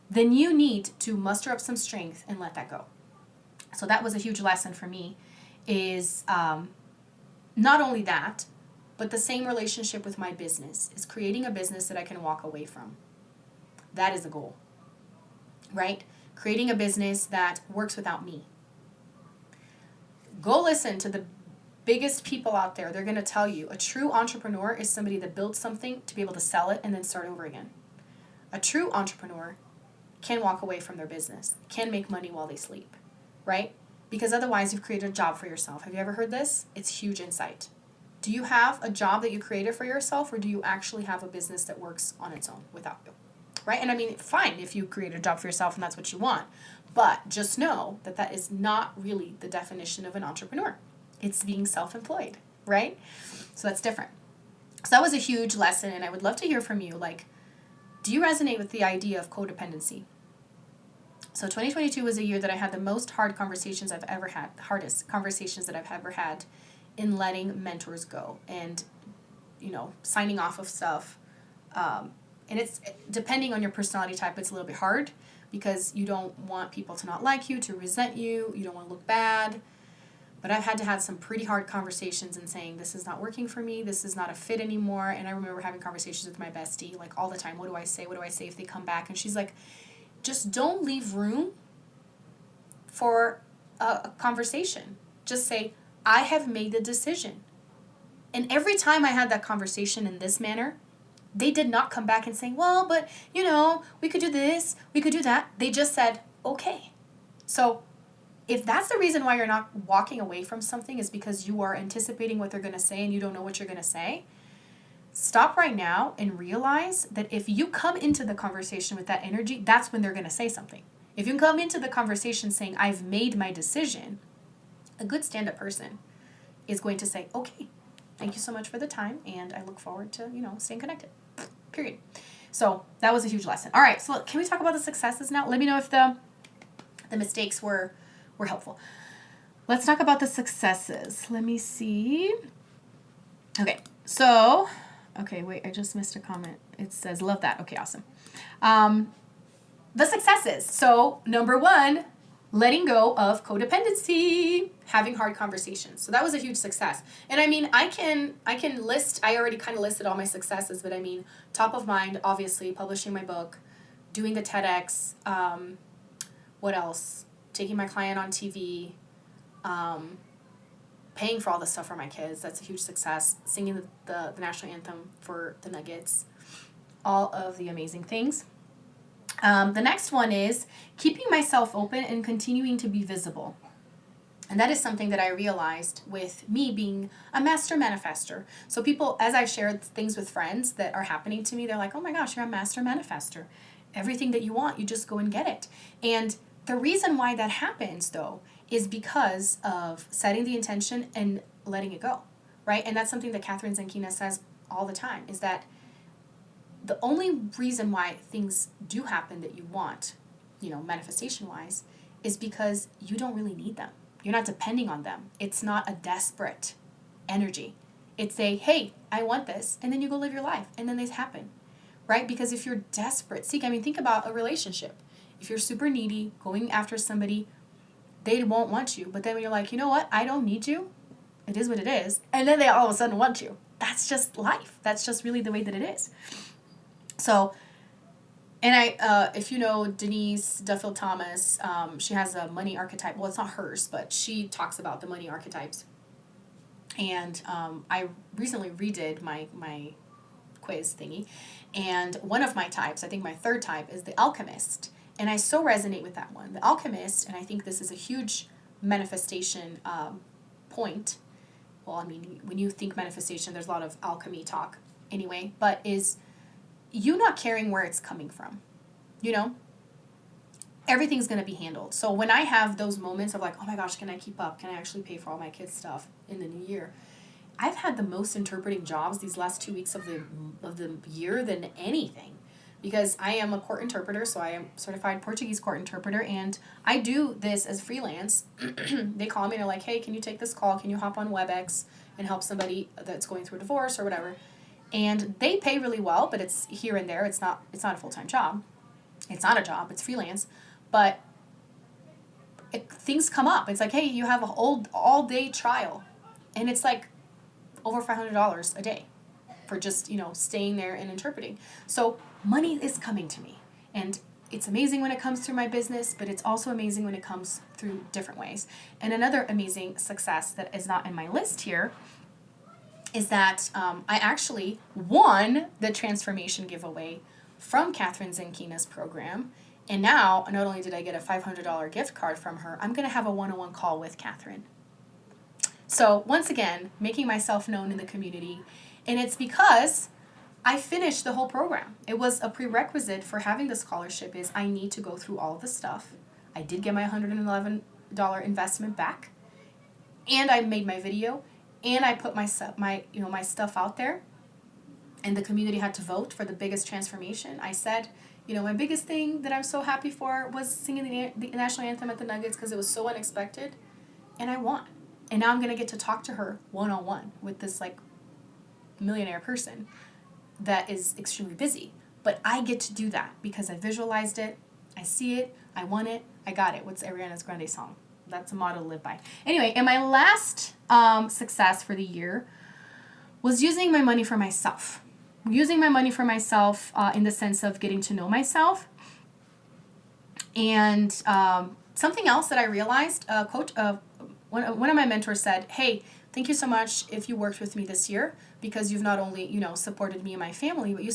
then you need to muster up some strength and let that go. So that was a huge lesson for me, is not only that, but the same relationship with my business is creating a business that I can walk away from. That is the goal, right? Creating a business that works without me. Go listen to the biggest people out there. They're going to tell you a true entrepreneur is somebody that builds something to be able to sell it and then start over again. A true entrepreneur can walk away from their business, can make money while they sleep, right? Because otherwise you've created a job for yourself. Have you ever heard this? It's huge insight. Do you have a job that you created for yourself, or do you actually have a business that works on its own without you? Right? And I mean, fine if you create a job for yourself and that's what you want. But just know that that is not really the definition of an entrepreneur. It's being self-employed, right? So that's different. So that was a huge lesson, and I would love to hear from you. Like, do you resonate with the idea of codependency? So 2022 was a year that I had the most hardest conversations that I've ever had in letting mentors go and, signing off of stuff. And it's, depending on your personality type, it's a little bit hard because you don't want people to not like you, to resent you. You don't want to look bad. But I've had to have some pretty hard conversations and saying, this is not working for me. This is not a fit anymore. And I remember having conversations with my bestie, like all the time. What do I say? What do I say if they come back? And she's like, just don't leave room for a conversation. Just say, I have made the decision. And every time I had that conversation in this manner, they did not come back and say, well, but, we could do this, we could do that. They just said, okay. So if that's the reason why you're not walking away from something is because you are anticipating what they're going to say and you don't know what you're going to say, stop right now and realize that if you come into the conversation with that energy, that's when they're going to say something. If you come into the conversation saying, I've made my decision, a good stand-up person is going to say, okay, thank you so much for the time, and I look forward to, staying connected. Period. So that was a huge lesson. All right, so can we talk about the successes now? Let me know if the mistakes were helpful. Let's talk about the successes. Let me see. Okay, so, wait, I just missed a comment. It says, love that. Okay, awesome. The successes. So, number 1, letting go of codependency, having hard conversations. So that was a huge success. And I mean, I can list, I already kind of listed all my successes, but I mean, top of mind, obviously, publishing my book, doing the TEDx, what else? Taking my client on TV, paying for all the stuff for my kids. That's a huge success. Singing the national anthem for the Nuggets. All of the amazing things. The next one is keeping myself open and continuing to be visible. And that is something that I realized with me being a master manifester. So people, as I shared things with friends that are happening to me, they're like, oh my gosh, you're a master manifester. Everything that you want, you just go and get it. And the reason why that happens, though, is because of setting the intention and letting it go, right? And that's something that Catherine Zankina says all the time, is that the only reason why things do happen that you want, manifestation-wise, is because you don't really need them. You're not depending on them. It's not a desperate energy. It's a, hey, I want this, and then you go live your life, and then they happen, right? Because if you're desperate, think about a relationship. if you're super needy, going after somebody, they won't want you. But then when you're like, you know what, I don't need you, it is what it is, and then they all of a sudden want you. That's just life. That's just really the way that it is. So, and if you know Denise Duffield Thomas, she has a money archetype. Well, it's not hers, but she talks about the money archetypes. And I recently redid my quiz thingy, and one of my types, I think my third type, is the alchemist. And I so resonate with that one, the alchemist, and I think this is a huge manifestation point. Well, I mean, when you think manifestation, there's a lot of alchemy talk anyway, but is you not caring where it's coming from, you know? Everything's going to be handled. So when I have those moments of like, oh my gosh, can I keep up? Can I actually pay for all my kids' stuff in the new year? I've had the most interpreting jobs these last 2 weeks of the year than anything, because I am a court interpreter, so I am certified Portuguese court interpreter, and I do this as freelance. They call me and they're like, hey, can you take this call? Can you hop on WebEx and help somebody that's going through a divorce or whatever? And they pay really well, but it's here and there. It's not a full-time job. It's not a job. It's freelance. But things come up. It's like, hey, you have an all-day trial, and it's like over $500 a day for just, staying there and interpreting. So money is coming to me, and it's amazing when it comes through my business, but it's also amazing when it comes through different ways. And another amazing success that is not in my list here is that I actually won the transformation giveaway from Catherine Zenkina's program. And now, not only did I get a $500 gift card from her, I'm going to have a one-on-one call with Catherine. So once again, making myself known in the community. And it's because I finished the whole program. It was a prerequisite for having the scholarship is I need to go through all of the stuff. I did get my $111 investment back. And I made my video. And I put my stuff out there. And the community had to vote for the biggest transformation. I said, my biggest thing that I'm so happy for was singing the national anthem at the Nuggets because it was so unexpected. And I won. And now I'm going to get to talk to her one-on-one with this millionaire person that is extremely busy. But I get to do that because I visualized it, I see it, I want it, I got it. What's Ariana Grande's song? That's a motto to live by. Anyway, and my last success for the year was using my money for myself. Using my money for myself in the sense of getting to know myself. And something else that I realized, one of my mentors said, hey, thank you so much if you worked with me this year, because you've not only, supported me and my family, but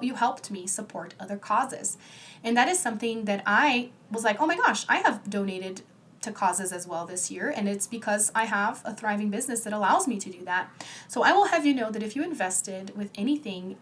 you helped me support other causes. And that is something that I was like, oh my gosh, I have donated to causes as well this year, and it's because I have a thriving business that allows me to do that. So I will have you know that if you invested with anything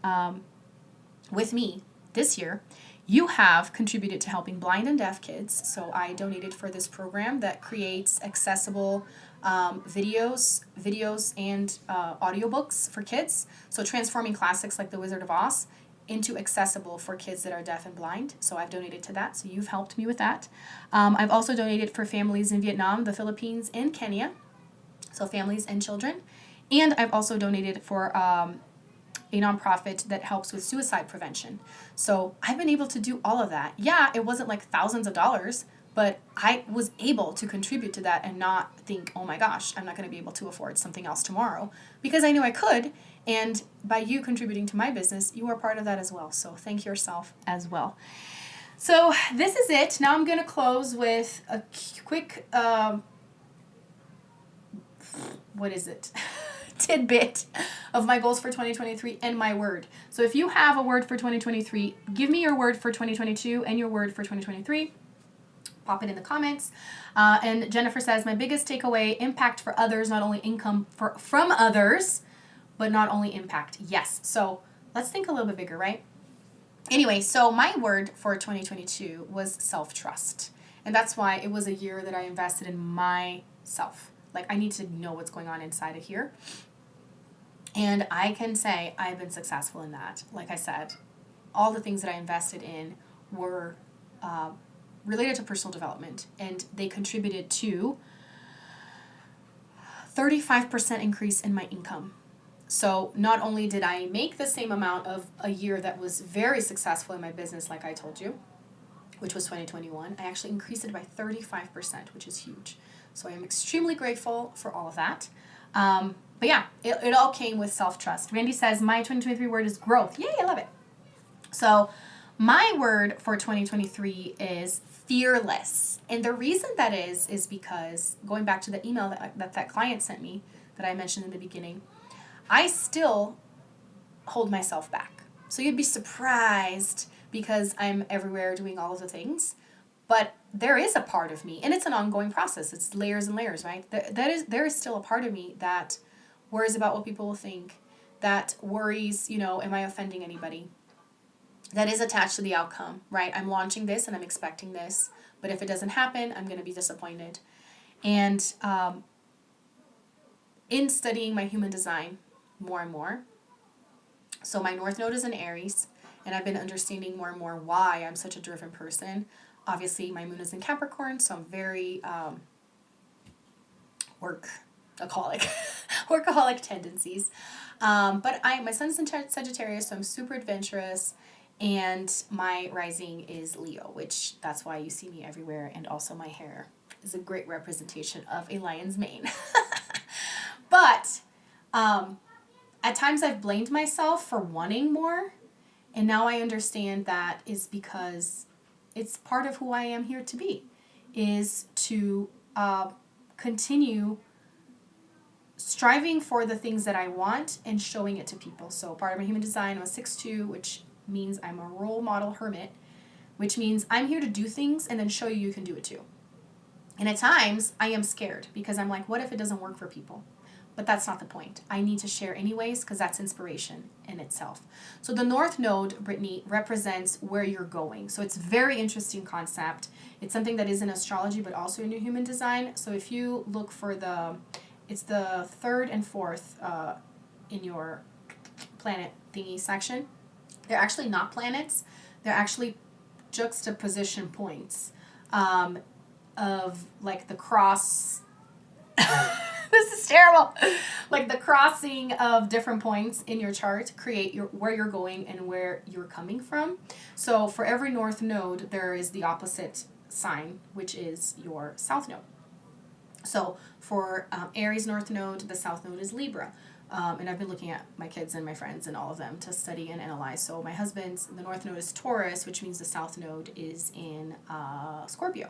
with me this year, you have contributed to helping blind and deaf kids. So I donated for this program that creates accessible videos and audiobooks for kids. So transforming classics like The Wizard of Oz into accessible for kids that are deaf and blind. So I've donated to that. So you've helped me with that. I've also donated for families in Vietnam, the Philippines, and Kenya. So families and children. And I've also donated for a nonprofit that helps with suicide prevention. So I've been able to do all of that. Yeah, it wasn't like thousands of dollars, but I was able to contribute to that and not think, oh my gosh, I'm not going to be able to afford something else tomorrow, because I knew I could. And by you contributing to my business, you are part of that as well. So thank yourself as well. So this is it. Now I'm going to close with a quick, tidbit of my goals for 2023 and my word. So if you have a word for 2023, give me your word for 2022 and your word for 2023. Pop it in the comments. And Jennifer says, my biggest takeaway, impact for others, not only income from others, but not only impact. Yes. So let's think a little bit bigger, right? Anyway, so my word for 2022 was self-trust. And that's why it was a year that I invested in myself. Like, I need to know what's going on inside of here. And I can say I've been successful in that. Like I said, all the things that I invested in were related to personal development, and they contributed to 35% increase in my income. So not only did I make the same amount of a year that was very successful in my business, like I told you, which was 2021, I actually increased it by 35%, which is huge. So I am extremely grateful for all of that. But yeah, it all came with self-trust. Randy says, my 2023 word is growth. Yay, I love it. So my word for 2023 is fearless. And the reason that is because going back to the email that client sent me that I mentioned in the beginning, I still hold myself back. So you'd be surprised because I'm everywhere doing all of the things. But there is a part of me, and it's an ongoing process. It's layers and layers, right? There is still a part of me that worries about what people will think, that worries, am I offending anybody? That is attached to the outcome, right? I'm launching this and I'm expecting this, but if it doesn't happen, I'm going to be disappointed. And in studying my human design more and more, so my North Node is in Aries, and I've been understanding more and more why I'm such a driven person. Obviously, my moon is in Capricorn, so I'm very workaholic tendencies. But my sun's in Sagittarius, so I'm super adventurous, and my rising is Leo, which that's why you see me everywhere, and also my hair is a great representation of a lion's mane. But at times I've blamed myself for wanting more, and now I understand that is because it's part of who I am here to be, is to continue striving for the things that I want and showing it to people. So part of my human design, I'm a 6'2", which means I'm a role model hermit, which means I'm here to do things and then show you can do it too. And at times I am scared because I'm like, what if it doesn't work for people? But that's not the point. I need to share anyways because that's inspiration in itself. So the North Node, Brittany, represents where you're going. So it's a very interesting concept. It's something that is in astrology but also in your human design. So if you look for it's the third and fourth in your planet thingy section. They're actually not planets. They're actually juxtaposition points of like the cross. This is terrible. Like the crossing of different points in your chart create where you're going and where you're coming from. So for every North Node, there is the opposite sign, which is your South Node. So for Aries North Node, the South Node is Libra. And I've been looking at my kids and my friends and all of them to study and analyze. So my husband's, the North Node is Taurus, which means the South Node is in Scorpio.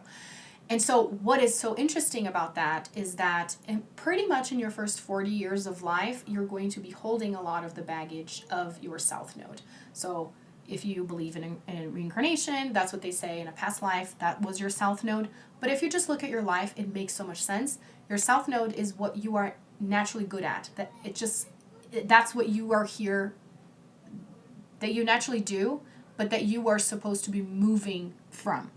And so what is so interesting about that is that pretty much in your first 40 years of life, you're going to be holding a lot of the baggage of your South Node. So if you believe in reincarnation, that's what they say, in a past life, that was your South Node. But if you just look at your life, it makes so much sense. Your South Node is what you are naturally good at. That's what you are here, that you naturally do, but that you are supposed to be moving from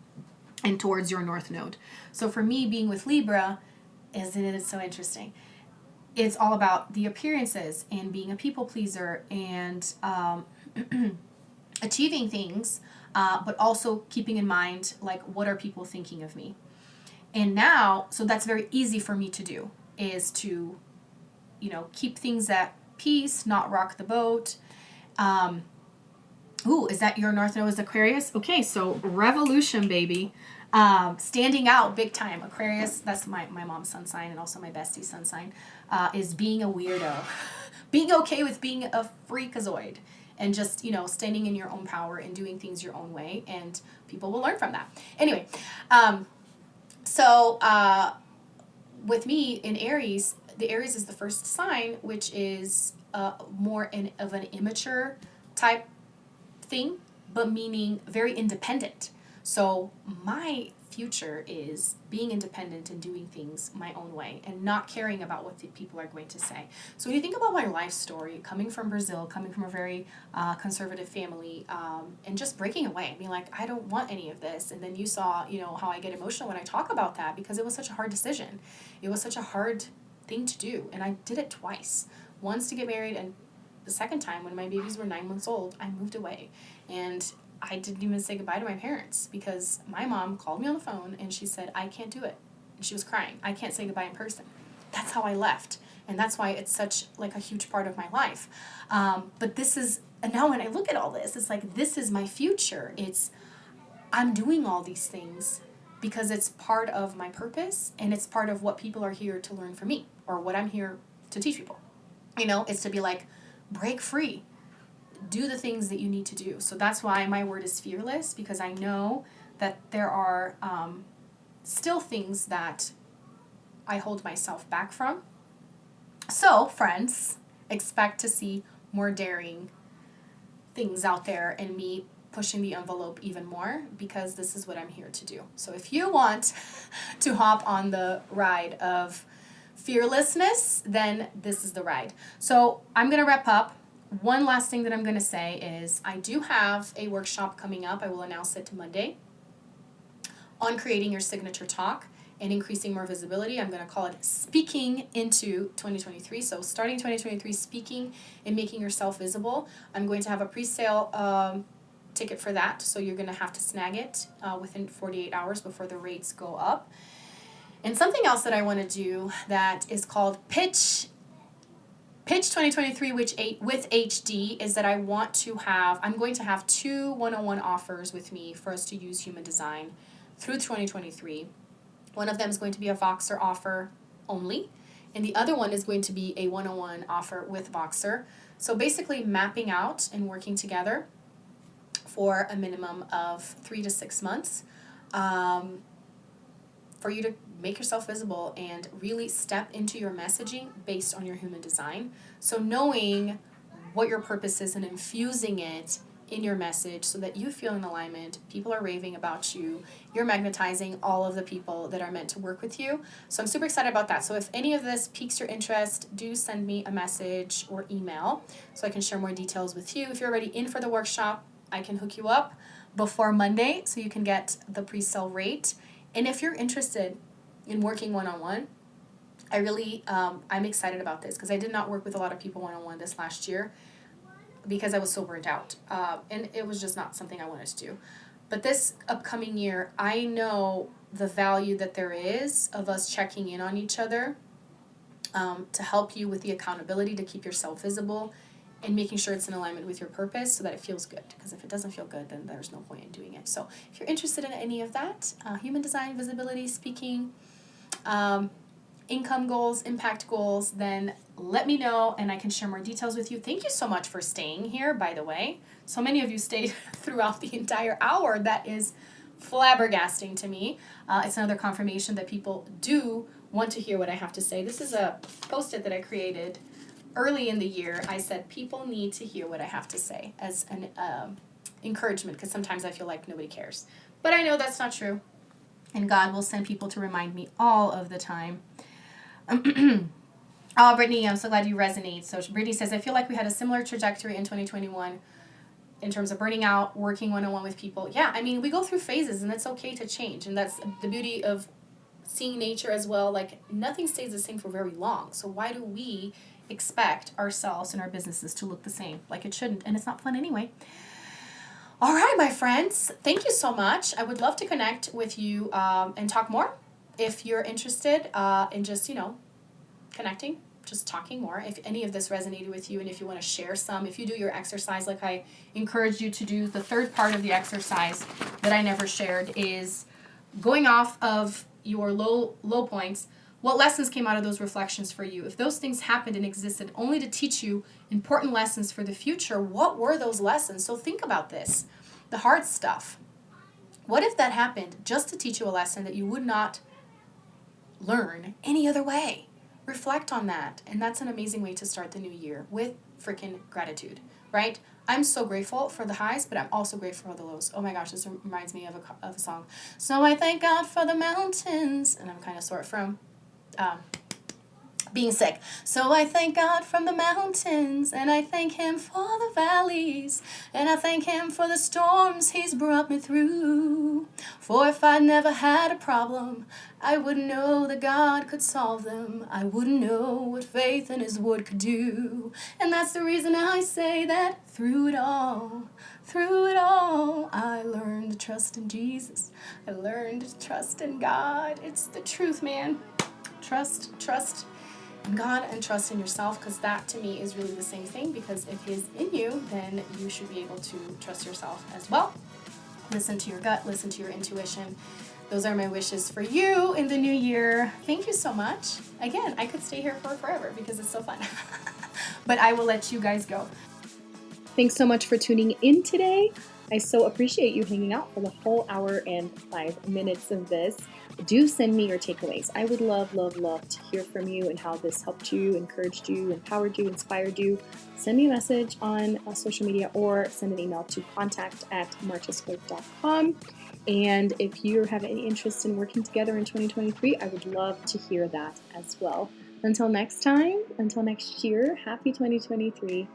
and towards your North Node. So for me, being with Libra, isn't it so interesting? It's all about the appearances and being a people pleaser and achieving things, but also keeping in mind, like, what are people thinking of me? And now, so that's very easy for me to do, is to, keep things at peace, not rock the boat. Is that your North Node is Aquarius? Okay, so revolution, baby. Standing out big time. Aquarius, that's my mom's sun sign and also my bestie's sun sign, is being a weirdo. Being okay with being a freakazoid and just, standing in your own power and doing things your own way, and people will learn from that. Anyway, with me in Aries, the Aries is the first sign, which is more of an immature type thing, but meaning very independent. So my future is being independent and doing things my own way and not caring about what the people are going to say. So when you think about my life story, coming from Brazil, coming from a very conservative family, and just breaking away and being like, I don't want any of this. And then you saw, how I get emotional when I talk about that, because it was such a hard decision. It was such a hard thing to do. And I did it twice. Once to get married, and the second time when my babies were 9 months old, I moved away. And I didn't even say goodbye to my parents because my mom called me on the phone and she said, I can't do it. And she was crying. I can't say goodbye in person. That's how I left. And that's why it's such like a huge part of my life. But this is, and now when I look at all this, it's like, this is my future. I'm doing all these things because it's part of my purpose and it's part of what people are here to learn from me or what I'm here to teach people. It's to be like, break free. Do the things that you need to do. So that's why my word is fearless, because I know that there are still things that I hold myself back from. So, friends, expect to see more daring things out there and me pushing the envelope even more, because this is what I'm here to do. So if you want to hop on the ride of fearlessness, then this is the ride. So I'm going to wrap up. One last thing that I'm going to say is I do have a workshop coming up. I will announce it Monday on creating your signature talk and increasing more visibility. I'm going to call it Speaking into 2023. So starting 2023, speaking and making yourself visible. I'm going to have a pre-sale ticket for that. So you're going to have to snag it within 48 hours before the rates go up. And something else that I want to do that is called Pitch 2023 with HD is that I'm going to have 2 one-on-one offers with me for us to use human design through 2023. One of them is going to be a Voxer offer only, and the other one is going to be a one-on-one offer with Voxer. So basically mapping out and working together for a minimum of 3 to 6 months for you to make yourself visible and really step into your messaging based on your human design. So knowing what your purpose is and infusing it in your message so that you feel in alignment, people are raving about you, you're magnetizing all of the people that are meant to work with you. So I'm super excited about that. So if any of this piques your interest, do send me a message or email so I can share more details with you. If you're already in for the workshop, I can hook you up before Monday so you can get the pre-sale rate. And if you're interested in working one-on-one, I really, I'm excited about this because I did not work with a lot of people one-on-one this last year because I was so burnt out. And it was just not something I wanted to do. But this upcoming year, I know the value that there is of us checking in on each other to help you with the accountability to keep yourself visible and making sure it's in alignment with your purpose so that it feels good. Because if it doesn't feel good, then there's no point in doing it. So if you're interested in any of that, human design, visibility, speaking, income goals, impact goals, then let me know and I can share more details with you. Thank you so much for staying here, by the way. So many of you stayed throughout the entire hour. That is flabbergasting to me. It's another confirmation that people do want to hear what I have to say. This is a post-it that I created early in the year. I said people need to hear what I have to say as an encouragement, because sometimes I feel like nobody cares. But I know that's not true. And God will send people to remind me all of the time. Oh, Brittany, I'm so glad you resonate. So Brittany says, I feel like we had a similar trajectory in 2021 in terms of burning out, working one-on-one with people. Yeah, I mean, we go through phases and it's okay to change. And that's the beauty of seeing nature as well. Like, nothing stays the same for very long. So why do we expect ourselves and our businesses to look the same? Like, it shouldn't. And it's not fun anyway. All right, my friends, thank you so much. I would love to connect with you and talk more if you're interested in just, connecting, just talking more. If any of this resonated with you and if you want to share some, if you do your exercise like I encouraged you to do, the third part of the exercise that I never shared is going off of your low points. What lessons came out of those reflections for you? If those things happened and existed only to teach you important lessons for the future, what were those lessons? So think about this. The hard stuff. What if that happened just to teach you a lesson that you would not learn any other way? Reflect on that. And that's an amazing way to start the new year, with freaking gratitude, right? I'm so grateful for the highs, but I'm also grateful for the lows. Oh my gosh, this reminds me of a song. So I thank God for the mountains. And I'm kind of sore from being sick. So I thank God from the mountains, and I thank Him for the valleys, and I thank Him for the storms He's brought me through. For if I never had a problem, I wouldn't know that God could solve them. I wouldn't know what faith in His word could do. And that's the reason I say that through it all, I learned to trust in Jesus. I learned to trust in God. It's the truth, man. Trust in God and trust in yourself, because that to me is really the same thing, because if He is in you, then you should be able to trust yourself as well. Listen to your gut, listen to your intuition. Those are my wishes for you in the new year. Thank you so much. Again, I could stay here for forever because it's so fun. But I will let you guys go. Thanks so much for tuning in today. I so appreciate you hanging out for the whole hour and 5 minutes of this. Do send me your takeaways. I would love, love, love to hear from you and how this helped you, encouraged you, empowered you, inspired you. Send me a message on social media or send an email to contact@marchaspoke.com. And if you have any interest in working together in 2023, I would love to hear that as well. Until next time, until next year, happy 2023.